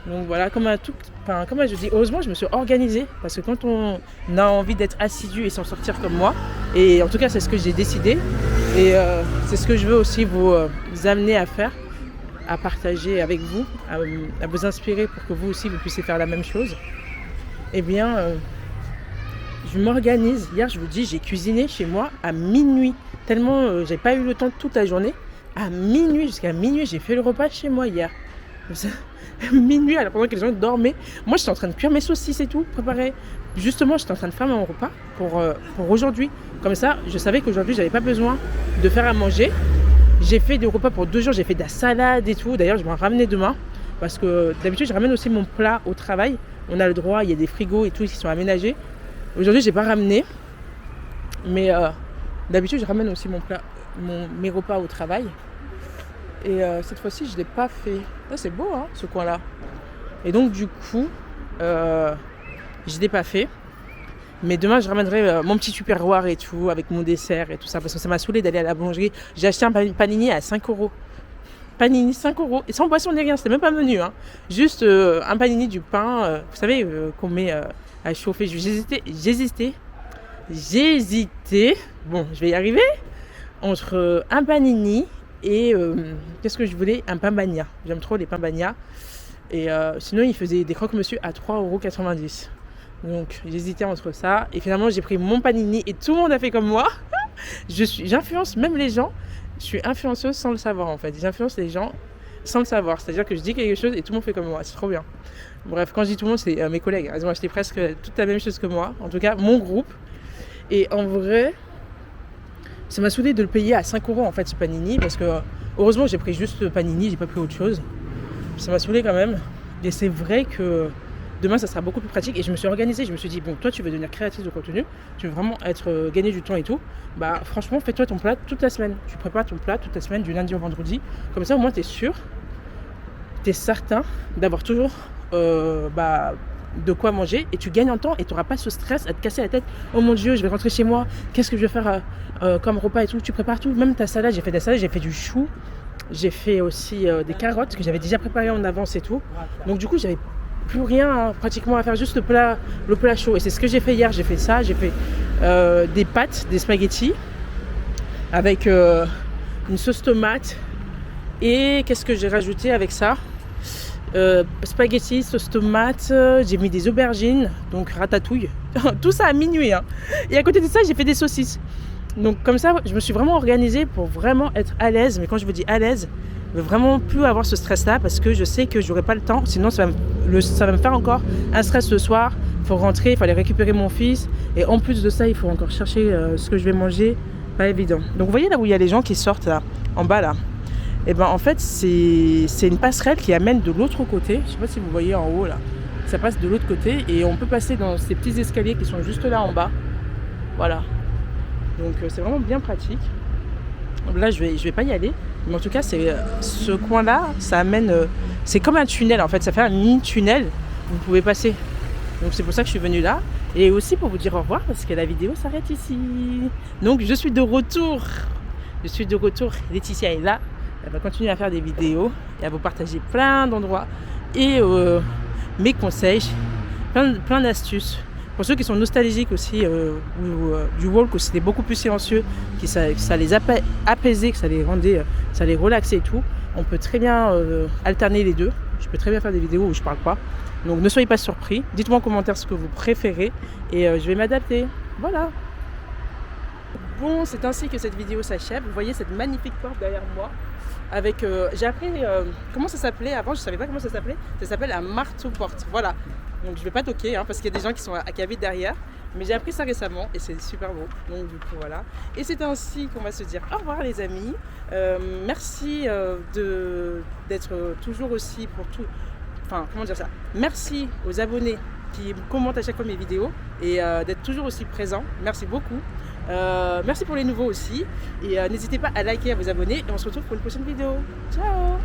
Speaker 1: Donc voilà, comme je dis, heureusement je me suis organisée parce que quand on a envie d'être assidu et s'en sortir comme moi, et en tout cas c'est ce que j'ai décidé, et c'est ce que je veux aussi vous amener à faire, à partager avec vous, à vous inspirer pour que vous aussi vous puissiez faire la même chose. Eh bien, je m'organise. Hier, je vous dis, j'ai cuisiné chez moi à minuit, tellement j'ai pas eu le temps toute la journée. À minuit, jusqu'à minuit, j'ai fait le repas chez moi hier. Minuit, alors pendant que les gens dormaient. Moi, j'étais en train de cuire mes saucisses et tout, préparer. Justement, j'étais en train de faire mon repas pour aujourd'hui. Comme ça, je savais qu'aujourd'hui, j'avais pas besoin de faire à manger. J'ai fait des repas pour 2 jours, j'ai fait de la salade et tout. D'ailleurs, je vais en ramener demain. Parce que d'habitude, je ramène aussi mon plat au travail. On a le droit, il y a des frigos et tout qui sont aménagés. Aujourd'hui, j'ai pas ramené. Mais d'habitude, je ramène aussi mes repas au travail. Et cette fois-ci, je ne l'ai pas fait. Là, c'est beau, hein, ce coin-là. Et donc, du coup, je ne l'ai pas fait. Mais demain, je ramènerai mon petit tupperware et tout, avec mon dessert et tout ça. Parce que ça m'a saoulé d'aller à la boulangerie. J'ai acheté un panini à 5 €. Panini, 5 €. Et sans boisson ni rien, c'était même pas menu. Hein. Juste un panini, du pain, vous savez, qu'on met à chauffer. J'hésitais. Bon, je vais y arriver. Entre un panini et qu'est-ce que je voulais? Un pain bagna. J'aime trop les pains bagna. Et sinon, il faisait des croque-monsieur à 3,90 €. Donc, j'hésitais entre ça. Et finalement, j'ai pris mon panini et tout le monde a fait comme moi. J'influence même les gens. Je suis influenceuse sans le savoir, en fait. J'influence les gens sans le savoir. C'est-à-dire que je dis quelque chose et tout le monde fait comme moi. C'est trop bien. Bref, quand je dis tout le monde, c'est mes collègues. Ils ont acheté presque toute la même chose que moi. En tout cas, mon groupe. Et en vrai, ça m'a saoulé de le payer à 5 € en fait, ce panini. Parce que, heureusement, j'ai pris juste le panini. J'ai pas pris autre chose. Ça m'a saoulé quand même. Et c'est vrai que demain, ça sera beaucoup plus pratique. Et je me suis organisée. Je me suis dit, bon, toi, tu veux devenir créatrice de contenu. Tu veux vraiment gagner du temps et tout. Bah, franchement, fais-toi ton plat toute la semaine. Tu prépares ton plat toute la semaine, du lundi au vendredi. Comme ça, au moins, tu es sûr, tu es certain d'avoir toujours de quoi manger. Et tu gagnes en temps et tu n'auras pas ce stress à te casser la tête. Oh mon Dieu, je vais rentrer chez moi. Qu'est-ce que je vais faire comme repas et tout. Tu prépares tout. Même ta salade, j'ai fait de la salade, j'ai fait du chou. J'ai fait aussi des carottes que j'avais déjà préparées en avance et tout. Donc, du coup, j'avais plus rien pratiquement à faire, juste le plat chaud. Et c'est ce que j'ai fait hier. J'ai fait ça, j'ai fait des pâtes, des spaghettis avec une sauce tomate. Et qu'est-ce que j'ai rajouté avec ça? Spaghettis, sauce tomate, j'ai mis des aubergines, donc ratatouille. Tout ça à minuit. Hein. Et à côté de ça, j'ai fait des saucisses. Donc comme ça, je me suis vraiment organisée pour vraiment être à l'aise. Mais quand je vous dis à l'aise, je veux vraiment plus avoir ce stress-là parce que je sais que j'aurai pas le temps. Sinon, ça va me faire encore un stress le soir. Il faut rentrer, il faut aller récupérer mon fils. Et en plus de ça, il faut encore chercher ce que je vais manger. Pas évident. Donc vous voyez là où il y a les gens qui sortent là, en bas là. Et ben en fait, c'est une passerelle qui amène de l'autre côté. Je sais pas si vous voyez en haut là. Ça passe de l'autre côté et on peut passer dans ces petits escaliers qui sont juste là en bas. Voilà. Donc c'est vraiment bien pratique. Là je vais pas y aller, mais en tout cas c'est ce coin là, ça amène, c'est comme un tunnel en fait, ça fait un mini tunnel, vous pouvez passer. Donc c'est pour ça que je suis venue là, et aussi pour vous dire au revoir parce que la vidéo s'arrête ici. Donc je suis de retour, Laetitia est là, elle va continuer à faire des vidéos et à vous partager plein d'endroits et mes conseils, plein d'astuces. Pour ceux qui sont nostalgiques aussi du walk, où c'était beaucoup plus silencieux, que ça les apaisait, que ça les rendait, ça les relaxait et tout, on peut très bien alterner les deux. Je peux très bien faire des vidéos où je parle pas. Donc ne soyez pas surpris. Dites-moi en commentaire ce que vous préférez et je vais m'adapter. Voilà. Bon, c'est ainsi que cette vidéo s'achève. Vous voyez cette magnifique porte derrière moi. Avec, j'ai appris comment ça s'appelait avant, je ne savais pas comment ça s'appelait. Ça s'appelle un marteau-porte. Voilà. Donc je ne vais pas toquer parce qu'il y a des gens qui habitent derrière. Mais j'ai appris ça récemment et c'est super beau. Donc du coup voilà. Et c'est ainsi qu'on va se dire au revoir les amis. Merci d'être toujours aussi pour tout. Enfin comment dire ça. Merci aux abonnés qui commentent à chaque fois mes vidéos et d'être toujours aussi présents. Merci beaucoup. Merci pour les nouveaux aussi. Et n'hésitez pas à liker, à vous abonner. Et on se retrouve pour une prochaine vidéo. Ciao!